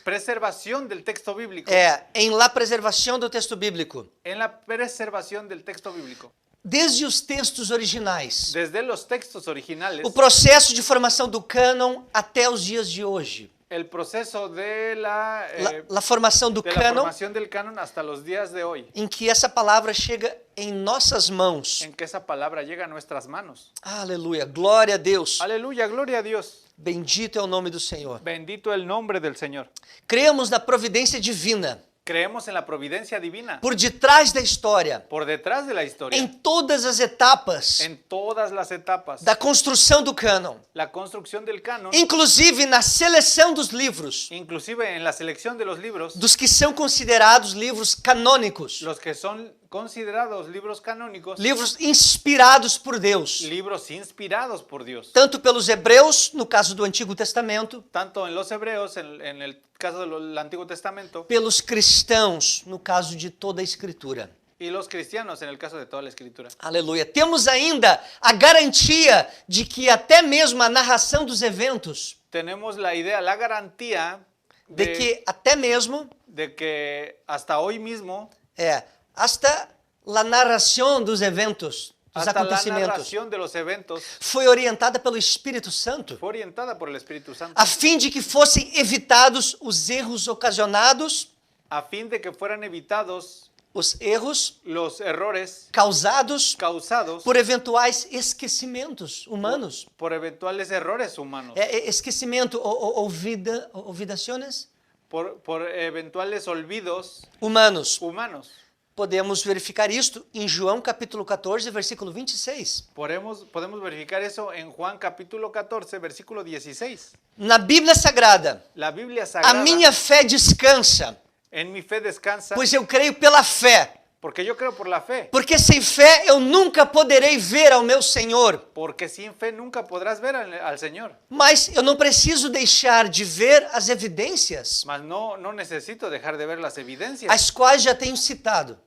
preservación del texto bíblico, Em la preservação do texto bíblico. en la preservación del texto bíblico. Desde os textos originais, Desde los textos originales, o processo de formação do cânon até os dias de hoje. el proceso de la Formação do cânon, formación del canon hasta los días de hoy, em que essa palavra chega em nossas mãos. en que esa palabra llega a nuestras manos. Aleluia, glória a Deus. Aleluya, gloria a Dios. Bendito é o nome do Senhor. Bendito el nombre del Señor. Cremos na providência divina, Creemos en la providencia divina, por detrás da história, por detrás de la historia, em todas as etapas en todas las etapas, da construção do cânon, la construcción del canon, inclusive na seleção dos livros, inclusive en la selección de los libros, dos que são considerados livros canônicos, los que son considerados libros canónicos, livros inspirados por Deus, libros inspirados por Dios, tanto pelos hebreus, no caso do Antigo Testamento, tanto en los hebreos, en el caso del Antiguo Testamento, pelos cristãos, no caso de toda a Escritura. y los cristianos en el caso de toda la Escritura. Aleluia. Temos ainda a garantia de que até mesmo a narração dos eventos, Tenemos la idea, la garantía de que até mesmo, de que hasta hoy mismo, hasta a narração dos eventos, dos hasta la acontecimentos, narración de los eventos foi orientada pelo Espírito Santo, fue orientada por el Espíritu Santo, a fim de que fossem evitados os erros ocasionados, a fin de que fueran evitados os erros los errores causados causados por eventuais esquecimentos humanos. por eventuales errores humanos, Esquecimento, olvidações por eventuales olvidos humanos. humanos. podemos verificar isto em João capítulo 14, versículo 26. Podemos verificar eso en Juan capítulo 14, versículo 16. Na Bíblia Sagrada, La Biblia a Sagrada, minha fé descansa, en mi fe descansa, pois eu creio pela fé. porque yo creo por la fe. Porque sem fé eu nunca poderei ver ao meu Senhor. Porque sin fe nunca podrás ver al Señor. Mas eu não preciso deixar de ver as evidências, Mas no necesito dejar de ver las evidencias, as quais já tenho citado,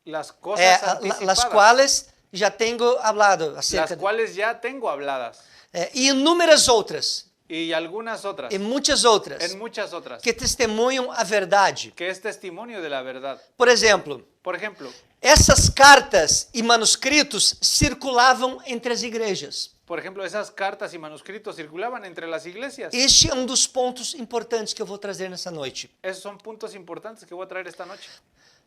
las cosas las anticipadas, quais já tenho hablado las acerca de, cuales ya tengo habladas, e inúmeras outras, y algunas otras, e muitas outras, en muchas otras, que testemunham a verdade. que es testimonio de la verdad. Por exemplo, Por ejemplo, essas cartas e manuscritos circulavam entre as igrejas. esas cartas y manuscritos circulaban entre las iglesias. Este é um dos pontos importantes que eu vou trazer nessa noite. Esos son puntos importantes que voy a traer esta noche.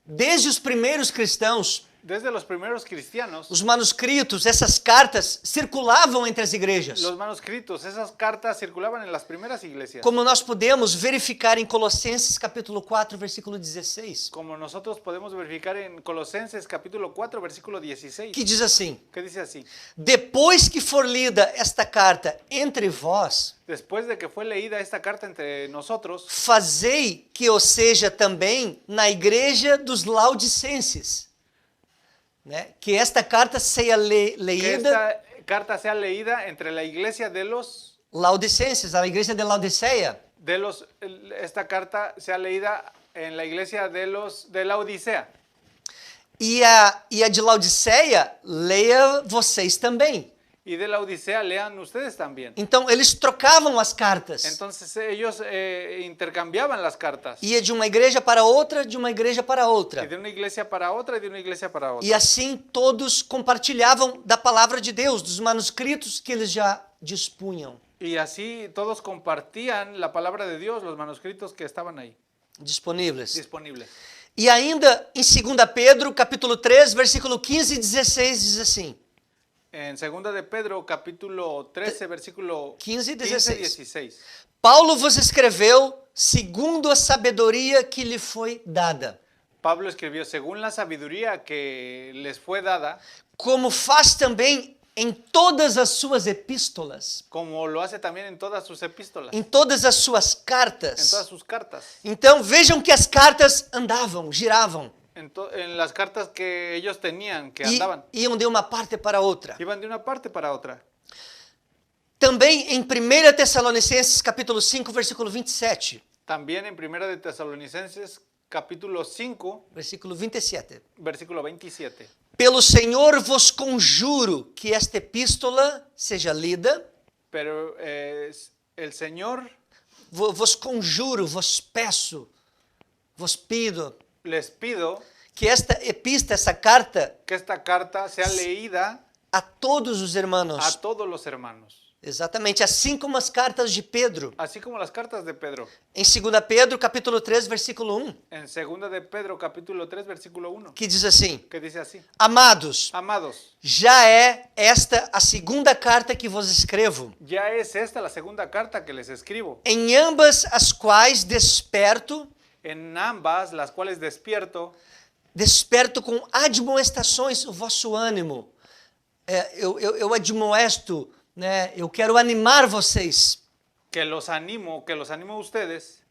Desde os primeiros cristãos, Desde los primeros cristianos, os manuscritos, essas cartas circulavam entre as igrejas. los manuscritos, esas cartas circulaban en las primeras iglesias. Como nós podemos verificar em Colossenses capítulo 4, versículo 16, Como nosotros podemos verificar en Colosenses capítulo 4, versículo 16, que diz assim: que dice así: depois que for lida esta carta entre vós, después de que fue leída esta carta entre nosotros, fazei que o seja também na igreja dos Laodicenses. Né? Que esta carta seja que leída, esta carta sea leída entre la iglesia de los Laodicenses, a igreja de Laodiceia. esta carta sea leída en la iglesia de la Odisea. E a de Laodiceia, leia vocês também. Y de la Odisea lean ustedes también. Então, eles trocavam as cartas. Entonces ellos intercambiaban las cartas. Ia de uma igreja para outra, de uma igreja para Y outra. de una iglesia para otra y de una iglesia para otra. E assim todos compartilhavam da palavra de Deus, dos manuscritos que eles já dispunham. Y así todos compartían la palabra de Dios, los manuscritos que estaban ahí Disponíveis. disponibles. E ainda em 2 Pedro, capítulo 3, versículo 15 e 16, diz assim: En 2 de Pedro, capítulo 13, versículo 15 e 15 y 16. 16. Paulo vos escreveu segundo a sabedoria que lhe foi dada, Pablo escribió, según la sabiduría que les fue dada, como faz também em todas as suas epístolas, como lo hace también en todas sus epístolas, em todas as suas en cartas. todas sus cartas. Então vejam que as cartas andavam, giravam, En las cartas que ellos tenían, que e andaban, iam de uma parte para outra. iban de una parte para otra. Também em 1 Tessalonicenses capítulo 5, versículo 27, También en 1 de Tesalonicenses, capítulo 5, versículo 27. versículo 27. Pelo Senhor vos conjuro que esta epístola seja lida, Pero el Señor vos conjuro, vos peço, vos pido, les pido que esta epístola, essa carta, que esta carta sea leída a todos os a irmãos. todos los hermanos, Exatamente, assim como as cartas de Pedro. así como las cartas de Pedro. Em 2 Pedro, capítulo 3, versículo 1, En 2 de Pedro, capítulo 3, versículo 1, que diz assim: que dice así: Amados, Amados, já é esta a segunda carta que vos escrevo, ya es esta la segunda carta que les escribo, em ambas as quais desperto en ambas las cuales despierto com admoestações o vosso ânimo. Eu admoesto, né? Eu quero animar vocês. que los animo a ustedes.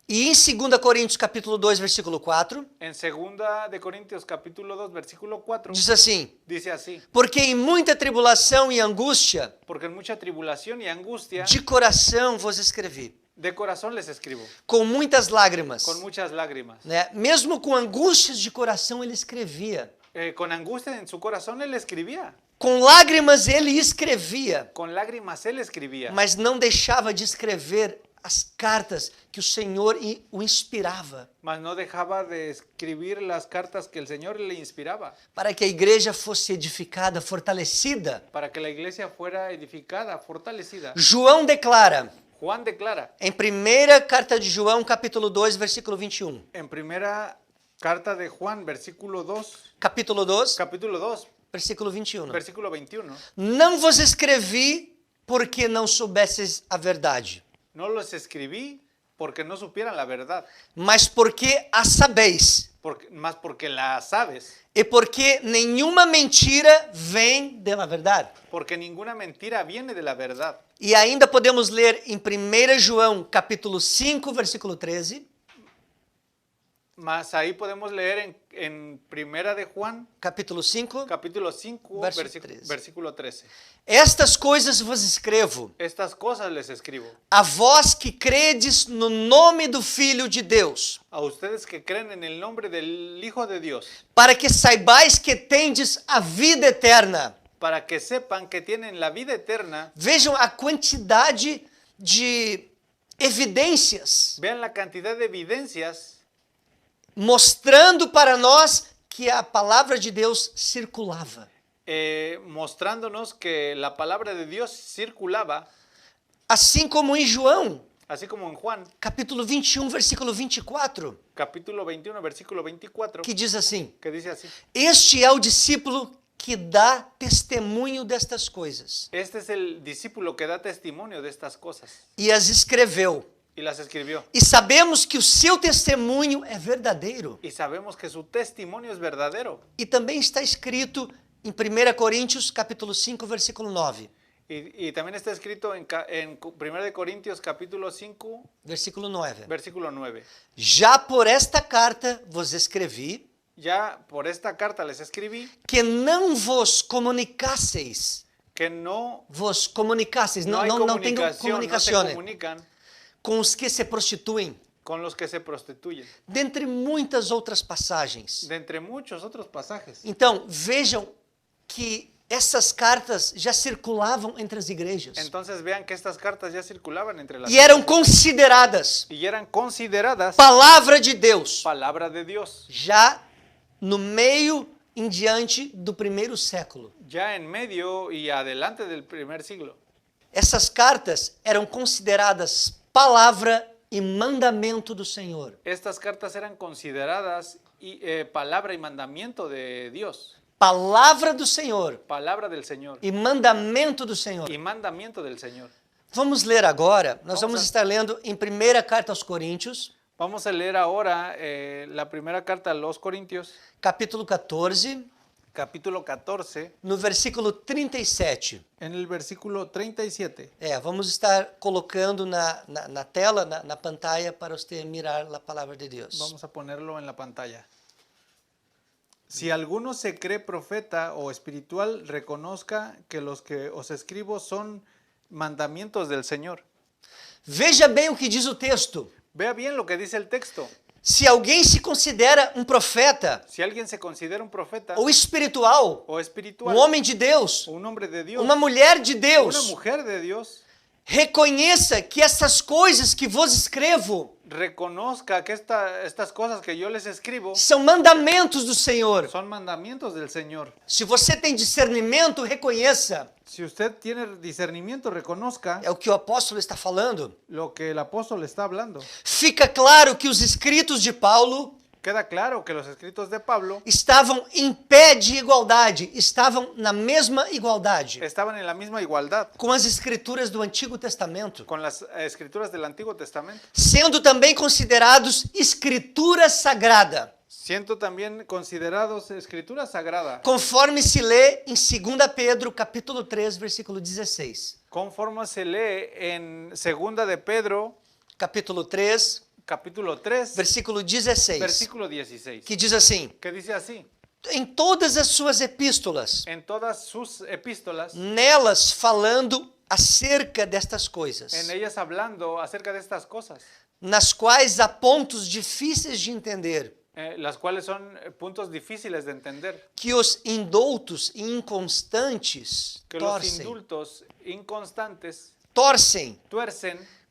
E em 2 Coríntios capítulo 2, versículo 4, En 2 de Corintios capítulo 2, versículo 4, diz assim: dice así: porque em muita tribulação e angústia, porque en mucha tribulación y angustia de coração vos escrevi, de corazón les escribo, com muitas lágrimas. con muchas lágrimas. Né? Mesmo com angústias de coração, ele escrevia. Con angustia en su corazón él escribía, Com lágrimas, ele escrevia, con lágrimas él escribía, mas não deixava de escrever as cartas que o Senhor o inspirava, mas no dejaba de escribir las cartas que el Señor le inspiraba, para que a igreja fosse edificada, fortalecida. para que la iglesia fuera edificada, fortalecida. João declara, Juan declara em 1 carta de João, capítulo 2, versículo 21. en primera carta de Juan, versículo 2, Capítulo 2, capítulo 2, versículo 21. versículo 21. Não vos escrevi porque não soubesses a verdade, No los escribí porque no supieran la verdad, mas porque a sabeis, más porque la sabes, e porque nenhuma mentira vem da verdade. porque ninguna mentira viene de la verdad. E ainda podemos ler em 1 João, capítulo 5, versículo 13, Más ahí podemos leer en Primera de Juan, capítulo 5, capítulo 5, Verso 13. versículo 13. estas coisas vos escrevo, Estas cosas les escribo a vós que credes no nome do Filho de Deus, a ustedes que creen en el nombre del Hijo de Dios, para que saibais que tendes a vida eterna. para que sepan que tienen la vida eterna. Vejam a quantidade de evidências Vean la cantidad de evidencias mostrando para nós que a palavra de Deus circulava. mostrándonos que la palabra de Dios circulaba, Assim como em João, así como en Juan, capítulo 21, versículo 24, capítulo 21, versículo 24, que diz assim: que dice así: Este é o discípulo que dá testemunho destas coisas, este es el discípulo que da testimonio de estas cosas e as escreveu. y las escribió. E sabemos que o seu testemunho é verdadeiro. Y sabemos que su testimonio es verdadero. E também está escrito em 1 Coríntios, capítulo 5, versículo 9. Y también está escrito en 1 de Corintios capítulo 5, Versículo 9. versículo 9. Já por esta carta vos escrevi Ya por esta carta les escribí que não vos comunicasseis. que no Vos comunicasseis, hay não tem comunicación, no se comunicação comunican com os que se prostituem. con los que se prostituyen. Dentre muitas outras passagens. De entre muchos otros pasajes. Então, vejam que essas cartas já circulavam entre as igrejas. Entonces vean que estas cartas ya circulaban entre las E eram consideradas y eran consideradas palavra de Deus. palabra de Dios. Já no meio em diante do primeiro século. Ya en medio y adelante del primer siglo. Essas cartas eram consideradas palavra e mandamento do Senhor. Estas cartas eran consideradas palabra y mandamiento de Dios. Palavra do Senhor Palabra del Señor e mandamento do Senhor. y mandamiento del Señor. Vamos ler agora, nós Vamos vamos a- estar lendo em 1 carta aos Coríntios, Vamos a leer ahora la primera carta a los Corintios, capítulo 14, capítulo 14, no versículo 37. en el versículo 37. Vamos estar colocando na tela, na pantalla, para você mirar a palavra de Deus. Vamos a ponerlo en la pantalla. Si alguno se cree profeta o espiritual, reconozca que los que os escribo son mandamientos del Señor. Veja bem o que diz o texto. Vea bien lo que dice el texto. Se alguém se considera um profeta Si alguien se considera un profeta ou espiritual, o espiritual, um homem de Deus, o un hombre de Dios, uma mulher de una Deus, mujer de Dios, reconheça que essas coisas que vos escrevo reconozca que estas cosas que yo les escribo são mandamentos do Senhor. son mandamientos del Señor. Se você tem discernimento, reconheça. Si usted tiene discernimiento, reconozca É o que o apóstolo está falando. lo que el apóstol está hablando. Fica claro que os escritos de Paulo Queda claro que los escritos de Pablo estavam em pé de igualdade, estavam na mesma igualdade estaban en la misma igualdad com as escrituras do Antigo Testamento, con las escrituras del Antiguo Testamento, sendo também considerados escritura sagrada, siendo también considerados escritura sagrada, conforme se lê em 2 Pedro, capítulo 3, versículo 16. conforme se lee en Segunda de Pedro, Capítulo 3, capítulo 3, versículo 16, versículo 16, que diz assim: que dice así: em todas as suas epístolas, en todas sus epístolas, nelas falando acerca destas coisas, en ellas hablando acerca de estas cosas, nas quais há pontos difíceis de entender, las cuales son puntos difíciles de entender, que os indoutos e inconstantes que los torcem, indultos inconstantes tuercem,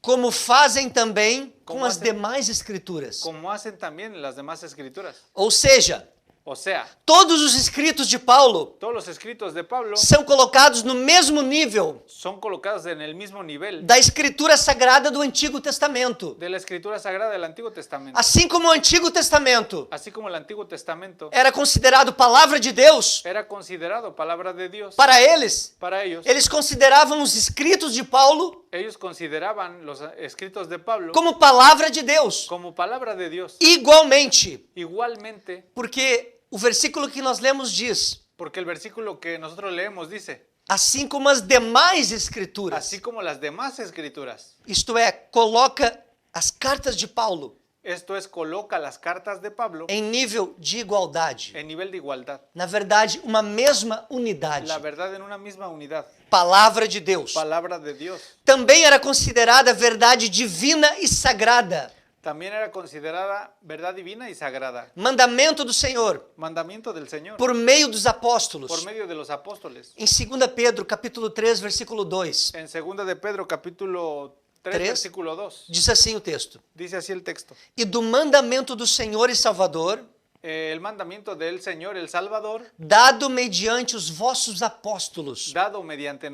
como fazem também com as demais escrituras. como hacen también las demás escrituras. Ou seja, O sea, todos os escritos de Paulo todos los escritos de Pablo são colocados no mesmo nível son colocados en el mismo nivel da escritura sagrada do Antigo Testamento. de la escritura sagrada del Antiguo Testamento. Assim como o Antigo Testamento Así como el Antiguo Testamento era considerado palavra de Deus era considerado palabra de Dios para eles, para ellos, eles consideravam os escritos de Paulo Ellos consideraban los escritos de Pablo como palavra de Deus. como palabra de Dios. Igualmente, Igualmente, porque o versículo que nós lemos diz: porque el versículo que nosotros leemos dice, assim como as demais escrituras. así como las demás escrituras. Isto é, coloca as cartas de Paulo Esto es, coloca las cartas de Pablo em nível de igualdade. en nivel de igualdad. Na verdade, uma mesma unidade. La verdad en una misma unidad. Palavra de Deus. Palabra de Dios. Também era considerada verdade divina e sagrada. También era considerada verdad divina y sagrada. Mandamento do Senhor Mandamiento del Señor por meio dos apóstolos. por medio de los apóstoles. Em 2 Pedro, capítulo 3, versículo 2, En 2 de Pedro, capítulo 3, Tres. versículo 2, diz assim o texto: dice así el texto. e do mandamento do Senhor e Salvador, El mandamiento del Señor, el Salvador, dado mediante os vossos apóstolos. dado mediante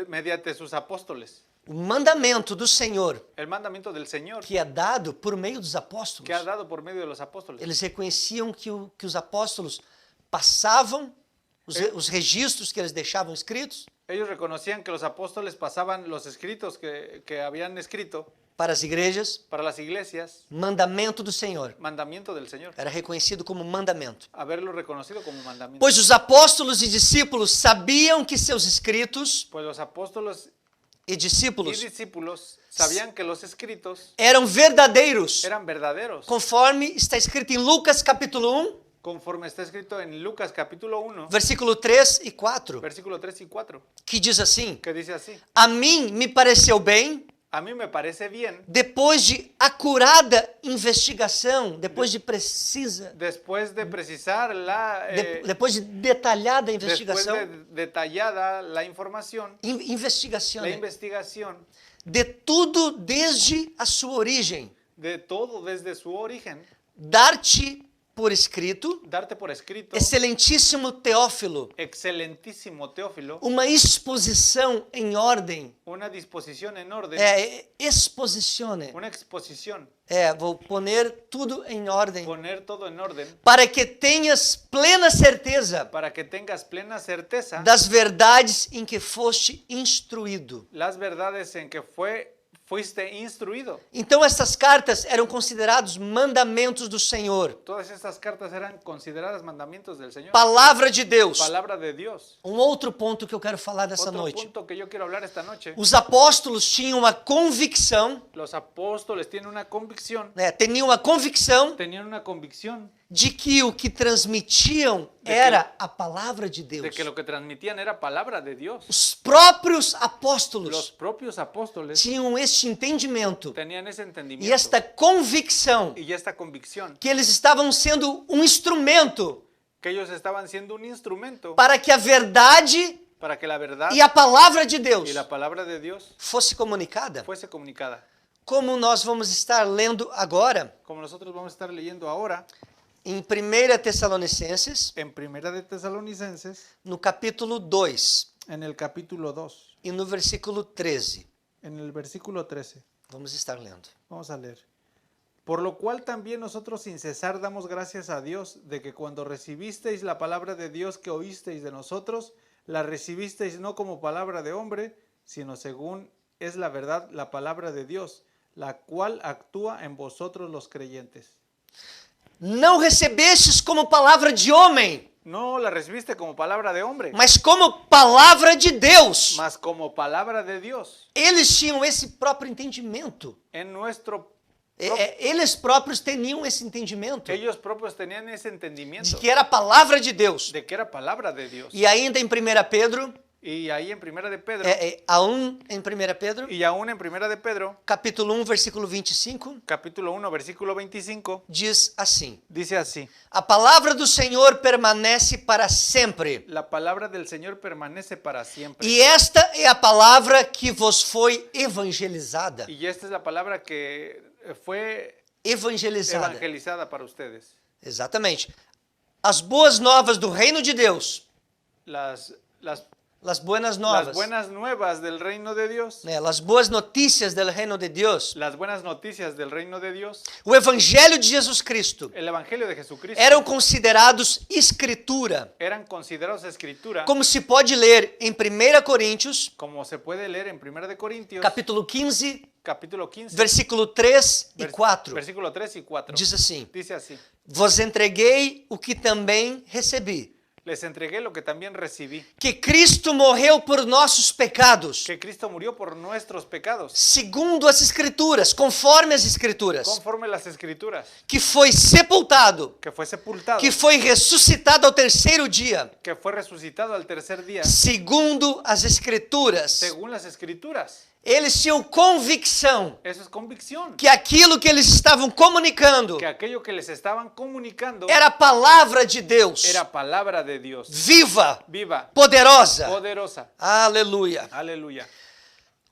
mediante sus apóstoles. O mandamento do Senhor, El mandamiento del Señor que é dado por meio dos apóstolos. que ha dado por medio de los apóstoles. Eles reconheciam que os apóstolos passavam os registros que eles deixavam escritos Ellos reconocían que los apóstoles pasaban los escritos que habían escrito para as igrejas. para las iglesias, Mandamento do Senhor. mandamiento del Señor, Era reconhecido como mandamento. haberlo reconocido como mandamiento. Pois os apóstolos e discípulos sabiam que seus escritos Pues los apóstoles e y discípulos discípulos sabían que los escritos eram verdadeiros, eran verdaderos, conforme está escrito em Lucas capítulo 1, conforme está escrito en Lucas capítulo 1, versículo 3 e 4, versículo 3 y 4, que diz assim: que dice así: a mim me pareceu bem, a mí me parece bien, depois de acurada investigação, depois de precisa, después de precisar depois de detalhada después investigação, de detallada la información, investigação, la investigación de tudo desde a sua origem, de todo desde su origen, dar-te por escrito, darte por escrito, excelentíssimo Teófilo, excelentísimo Teófilo, uma exposição em ordem, una disposición en orden, exposicione, una exposición, vou poner tudo em ordem, poner todo en orden, para que tenhas plena certeza para que tengas plena certeza das verdades em que foste instruído. las verdades en que fuiste instruido. Então estas cartas eram considerados mandamentos do Senhor, Todas estas cartas eran consideradas mandamientos del Señor, palavra de Deus. palabra de Dios. Um outro ponto que eu quero falar nessa Otro noite. punto que yo quiero hablar esta noche. Os apóstolos tinham a convicção, Los apóstoles tienen una convicción, tenían una convicción de que o que transmitiam era a palavra de de Deus. que lo que transmitían era palabra de Dios. Os próprios Los apóstolos propios apóstoles tinham este entendimento tenían ese e entendimiento esta convicção y esta convicción que eles estavam sendo um instrumento que ellos estaban siendo un instrumento para que a verdade para que la verdad e a palavra de Deus y la palabra de Dios fosse comunicada. fuese comunicada. Como nós vamos estar lendo agora Como nosotros vamos a estar leyendo ahora em 1 Tessalonicenses, en Primera de Tesalonicenses, no capítulo 2 en el capítulo 2, e no versículo 13. en el versículo 13. Vamos estar lendo. Vamos a leer. Por lo cual también nosotros sin cesar damos gracias a Dios de que cuando recibisteis la palabra de Dios que oísteis de nosotros, la recibisteis no como palabra de hombre, sino según es la verdad la palabra de Dios, la cual actúa en vosotros los creyentes. Não recebestes como palavra de homem, No la recibiste como palabra de hombre, mas como palavra de Deus. mas como palabra de Dios. Eles tinham esse próprio entendimento. En nuestro Eles próprios tinham esse entendimento ellos propios tenían ese de entendimiento que era a palavra de Deus. de que era palabra de Dios. E ainda em 1 Pedro, Y ahí en Primera de Pedro, aún em 1 Pedro, y aún en Primera de Pedro, capítulo 1, versículo 25, capítulo 1, versículo 25, diz assim: dice así: a palavra do Senhor permanece para sempre. la palabra del Señor permanece para siempre. E esta é a palavra que vos foi evangelizada. Y esta es la palabra que fue Evangelizada. evangelizada para ustedes. Exatamente. As boas novas do reino de Deus, Las las buenas las novas, buenas nuevas del reino de Dios, las boas notícias del reino de Deus, las buenas noticias del reino de Dios, o evangelho de Jesus Cristo, el evangelio de Jesucristo, eram considerados escritura, eran considerados escritura, como se pode ler em 1 Coríntios, como se puede leer en 1 de Corintios, capítulo 15, capítulo 15, versículo 3 e 4. versículo 3 y 4. Diz assim: Dice así: Vos entreguei o que também recebi, les entregué lo que también recibí, que Cristo morreu por nossos pecados, que Cristo murió por nuestros pecados, segundo as Escrituras, conforme as Escrituras, conforme las escrituras, que foi sepultado, que fue sepultado, que foi ressuscitado ao terceiro dia, que fue resucitado al tercer día, segundo as Escrituras. según las escrituras. Eles tinham convicção Eso es convicción, que aquilo que eles estavam comunicando que aquello que les estaban comunicando era a palavra de Deus, era palabra de Dios, viva, viva, poderosa. poderosa. Aleluia. Aleluya.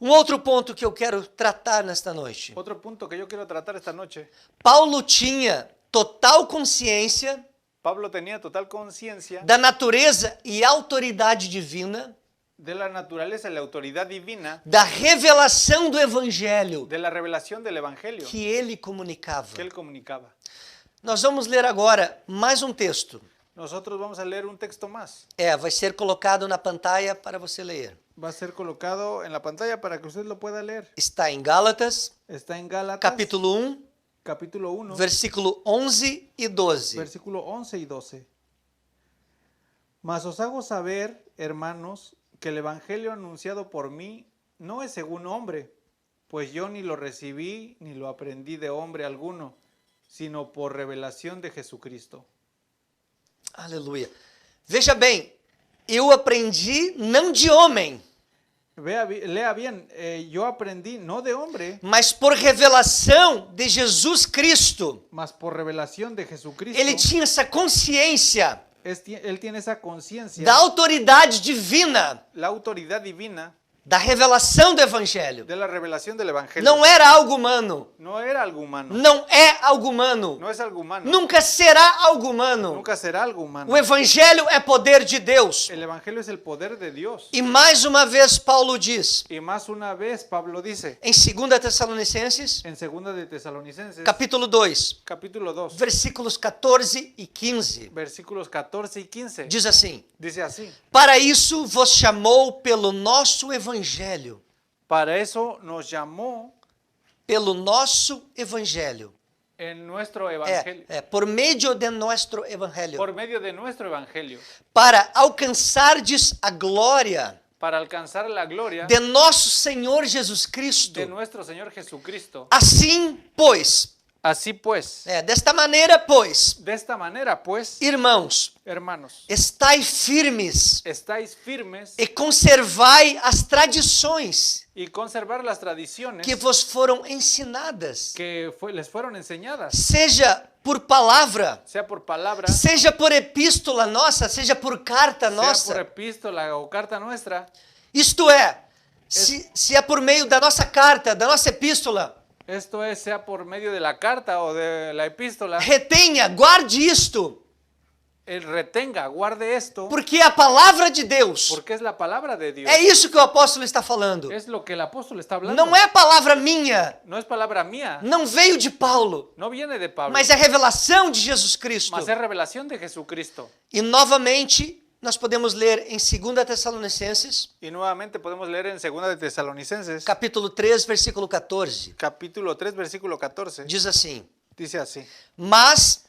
Outro ponto que eu quero tratar nesta noite. Otro punto que yo quiero tratar esta noche. Paulo tinha total consciência Pablo tenía total conciencia da natureza e autoridade divina, de la naturaleza y la autoridad divina, da revelação do evangelho de la revelación del evangelio que ele comunicava. que él comunicaba. Nós vamos ler agora mais um texto. Nosotros vamos a leer un texto más. Vai ser colocado na pantalla para você ler. Va a ser colocado en la pantalla para que usted lo pueda leer. Está em Gálatas, Está en Gálatas, capítulo 1, capítulo 1, versículo 11 e 12. versículo 11 y 12. Mas os hago saber, hermanos, que el evangelio anunciado por mí no es según hombre, pues yo ni lo recibí ni lo aprendí de hombre alguno, sino por revelación de Jesucristo. Aleluia. Veja bem, eu aprendi não de homem, Lea bien, yo aprendí no de hombre, mas por revelação de Jesus Cristo. mas por revelación de Jesucristo. Ele tinha essa consciência Él tiene esa conciencia, da autoridade divina, la autoridad divina da revelação do evangelho. de la revelación del evangelio. Não era algo humano. No era algo humano, Não é algo humano. no es algo humano, Nunca será algo humano. nunca será algo humano. O evangelho é poder de Deus. El evangelio es el poder de Dios. E mais uma vez Paulo diz, Y más una vez Pablo dice em 2 Tessalonicenses, en 2 de Tesalonicenses, capítulo 2, capítulo 2, versículos 14 e 15, versículos 14 y 15, diz assim: dice así: Para isso vos chamou pelo nosso evangelho, para eso nos llamó pelo nosso evangelho. en nuestro evangelio, Por meio de nosso evangelho, por medio de nuestro evangelio, para alcançardes a glória para alcanzar la gloria de nosso Senhor Jesus Cristo. de nuestro Señor Jesucristo. Assim, pois, Así pues, desta maneira, pois, de esta manera, pues, irmãos, hermanos, estai firmes estáis firmes e conservai as tradições y conservar las tradiciones que vos foram ensinadas, que les fueron enseñadas, seja por palavra, sea por palabra, seja por epístola nossa, seja por carta sea por nossa. epístola o carta nuestra. Isto é, se é por meio da nossa carta, da nossa epístola, Esto es, sea por medio de la carta o de la epístola, retenha, guarde isto, retenga, guarde esto, porque é a palavra de Deus. porque es la palabra de Dios. É isso que o apóstolo está falando. Es lo que el apóstol está hablando. Não é palavra minha, No es palabra mía, não veio de Paulo, no viene de Pablo, mas é a revelação de Jesus Cristo. mas es revelación de Jesucristo. E novamente nós podemos ler em 2 Tessalonicenses, Y nuevamente podemos leer en 2 de Tesalonicenses, capítulo 3, versículo 14. capítulo 3, versículo 14. Diz assim: Dice así: Mas,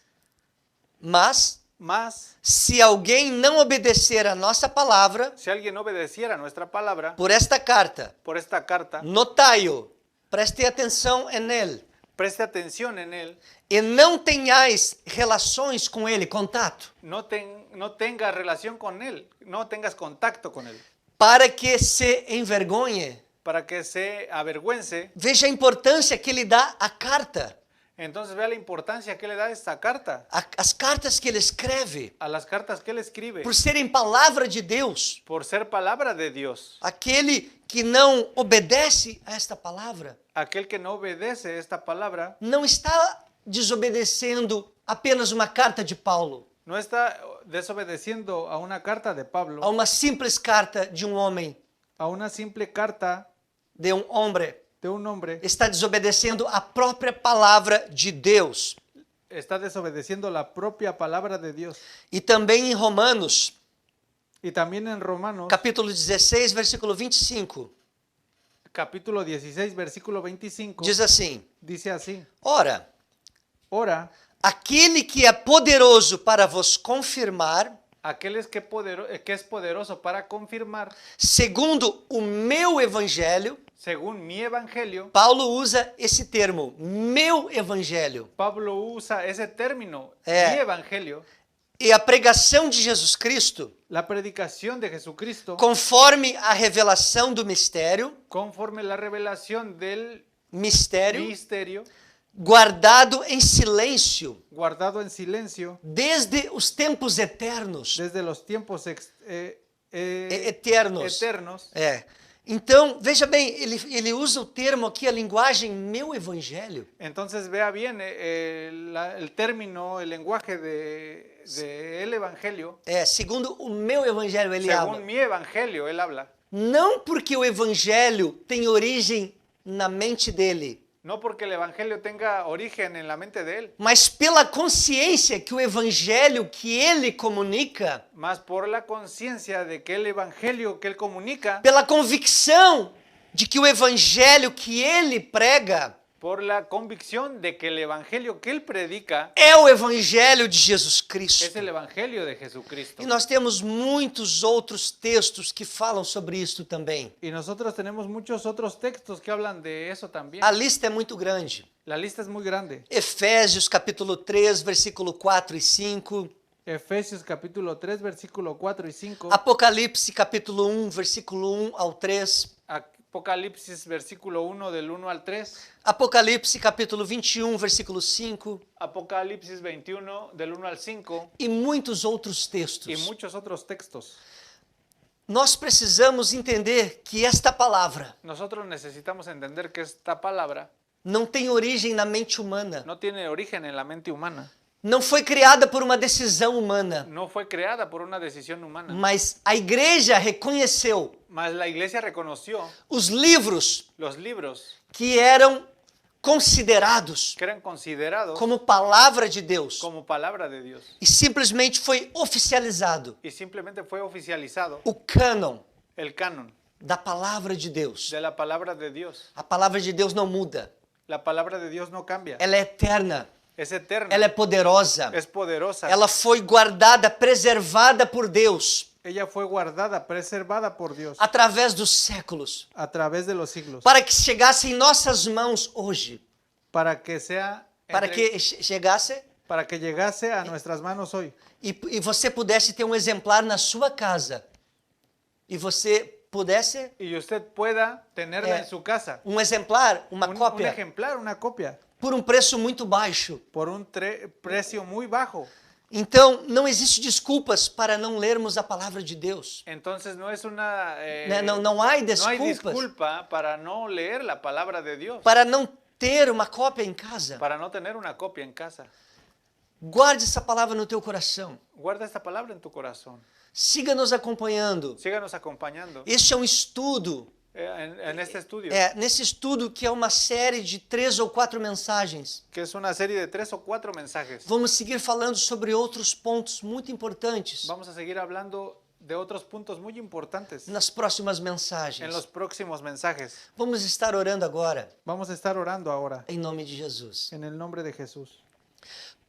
Mas, se alguém não obedecer a nossa palavra, si alguien obedeciera nuestra palabra por esta carta, por esta carta, notai-o, preste atenção nele, preste atención en él, e não tenhais relações com ele, contato, no tengas relación con él, no tengas contacto con él, para que se envergonhe. para que se avergüence. Veja a importância que ele dá à carta, Entonces vea la importancia que le da esta carta, as cartas que ele escreve, a las cartas que él escribe, por serem palavra de Deus. por ser palabra de Dios. Aquele que não obedece a esta palavra Aquel que no obedece esta palabra não está desobedecendo apenas uma carta de Paulo. No está desobedeciendo a una carta de a Pablo, uma simples carta de um homem, a una simple carta de um homem. de un hombre. Está desobedecendo a própria palavra de Deus. Está desobedeciendo la propia palabra de Dios. E também em Romanos, Y también en Romanos, capítulo 16, versículo 25, capítulo 16, versículo 25, diz assim: dice así: Ora, Ora, aquele que é poderoso para vos confirmar, aquel que es poderoso para confirmar, segundo o meu evangelho. según mi evangelio. Paulo usa esse termo, meu evangelho. Pablo usa ese término, É. mi evangelio, E a pregação de Jesus Cristo, la predicación de Jesucristo, conforme a revelação do mistério, conforme la revelación del mistério, misterio, guardado em silêncio, guardado en silencio desde os tempos eternos. desde los tiempos Eternos. eternos. É. Então, veja bem, ele usa o termo aqui, a linguagem meu evangelho. Entonces vea bien el término, el lenguaje de el evangelio. É, segundo o meu evangelho, ele habla. Según mi evangelio, él habla. Não porque o evangelho tem origem na mente dele, No porque el evangelio tenga origen en la mente de él, mas pela consciência que o evangelho que ele comunica, más por la conciencia de que el evangelio que él comunica, pela convicção de que o evangelho que ele prega por la convicción de que el evangelio que él predica é o evangelho de Jesus Cristo. es el evangelio de Jesucristo. E nós temos muitos outros textos que falam sobre isso também. Y nosotros tenemos muchos otros textos que hablan de eso también. A lista é muito grande. La lista es muy grande. Efésios capítulo 3, versículo 4 e 5. Efesios capítulo 3, versículo 4 y 5. Apocalipse capítulo 1, versículo 1 ao 3. Apocalipsis versículo 1 del 1 al 3. Apocalipse capítulo 21, versículo 5. Apocalipsis 21 del 1 al 5. E muitos outros textos. Y muchos otros textos. Nós precisamos entender que esta palavra Nosotros necesitamos entender que esta palabra não tem origem na mente humana. no tiene origen en la mente humana. Não foi criada por uma decisão humana. No fue creada por una decisión humana. Mas a igreja reconheceu Mas la iglesia reconoció os livros los libros que eram considerados que eran considerados como palavra de Deus como palabra de Dios. e simplesmente foi oficializado Y simplemente fue oficializado o cânon el canon da palavra de Deus. de la palabra de Dios. A palavra de Deus não muda. La palabra de Dios no cambia. Ela é eterna, Es eterna. ela é poderosa. Es poderosa. Ela foi guardada, preservada por Deus Ella fue guardada, preservada por Dios através dos séculos, a través de los siglos. para que chegasse em nossas mãos hoje, Para que sea para entre- que chegasse para que llegase a nuestras manos hoy. e você pudesse ter um exemplar na sua casa e você pudesse Y usted pueda tenerla Eh, en su casa. um exemplar, uma Un cópia, ejemplar, una copia, por um preço muito baixo. por un precio muy bajo. Então, não existe desculpas para não lermos a palavra de Deus. Entonces no es una... Né? Não há no hay desculpas disculpa para no leer la palabra de Dios, para não ter uma cópia em casa. para no tener una copia en casa. Guarde essa palavra no teu coração. Guarda esta palabra en tu corazón. Siga nos acompanhando. Síganos acompañando Este é um estudo, en este estudio, nesse estudo que é uma série de 3 ou 4 mensagens. que es una serie de 3 o 4 mensajes. Vamos seguir falando sobre outros pontos muito importantes Vamos a seguir hablando de otros puntos muy importantes nas próximas en mensagens. los próximos mensajes. Vamos estar orando agora, Vamos a estar orando ahora em nome de Jesus. en el nombre de Jesús.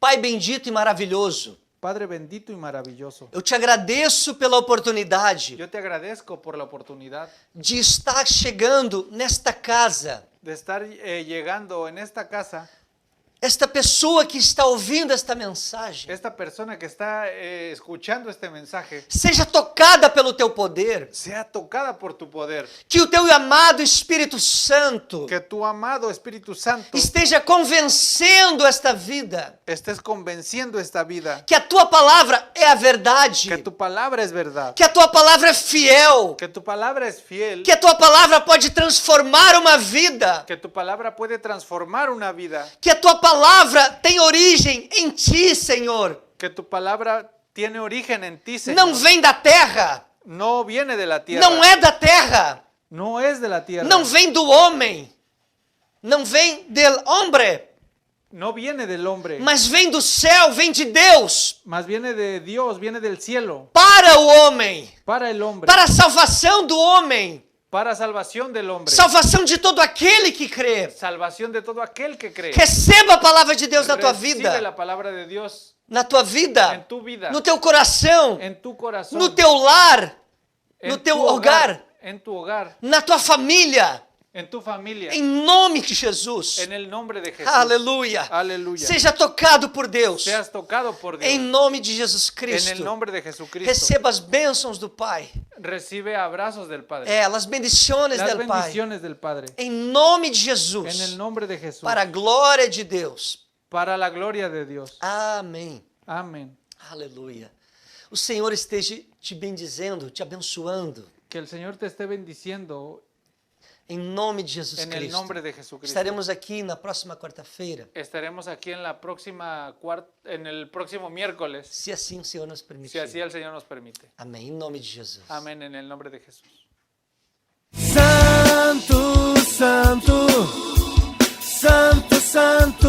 Pai bendito e maravilhoso, Padre bendito y maravilloso, eu te agradeço pela oportunidade yo te agradezco por la oportunidad de estar chegando nesta casa. de estar llegando en esta casa. Esta pessoa que está ouvindo esta mensagem Esta persona que está escuchando este mensaje seja tocada pelo teu poder, sea tocada por tu poder. que o teu amado Espírito Santo Que tu amado Espíritu Santo esteja convencendo esta vida, estés convenciendo esta vida. que a tua palavra é a verdade, Que tu palabra es verdad. que a tua palavra é fiel, Que tu palabra es fiel. que a tua palavra pode transformar uma vida, Que tu palabra puede transformar una vida. que a tua palavra tem origem em ti, Senhor. Que tu palabra tiene origen en ti, Señor. Não vem da terra, No viene de la tierra. não é da terra, No es de la tierra. não vem do homem, não vem del hombre, No viene del hombre. mas vem do céu, vem de Deus, Más viene de Dios, viene del cielo. para o homem, Para el hombre. para a salvação do homem, Para salvación del hombre. salvação de todo aquele que crê. Salvación de todo aquel que cree. Receba a palavra de Deus na tua Recibe vida, la palabra de Dios na tua vida, en tu vida, no teu coração, en tu corazón, no teu lar, en no tu teu hogar, en tu hogar, na tua família, en tu familia, em nome de Jesus. en el nombre de Jesús. Aleluia. Aleluya. Seja tocado por Deus, Seas tocado por Dios. em nome de Jesus En Cristo. el nombre de Jesucristo. Receba as bênçãos do Pai. Recibe abrazos del Padre. As bendições Las del Pai. bendiciones del Padre. Em nome de En Jesus. el nombre de Jesús. Para a glória de Deus. Para la gloria de Dios. Amém. Amén. Aleluia. O Senhor esteja te bendizendo, te abençoando. Que el Señor te esté bendiciendo Em nome de Jesus en el Cristo. nombre de Jesucristo. Estaremos aqui na próxima quarta-feira, Estaremos aquí en la próxima en el próximo miércoles, se assim o Senhor nos si permitir. así el Señor nos permite. Amém. Em nome de Jesus. Amén, en el nombre de Jesús. Santo, santo, santo, santo.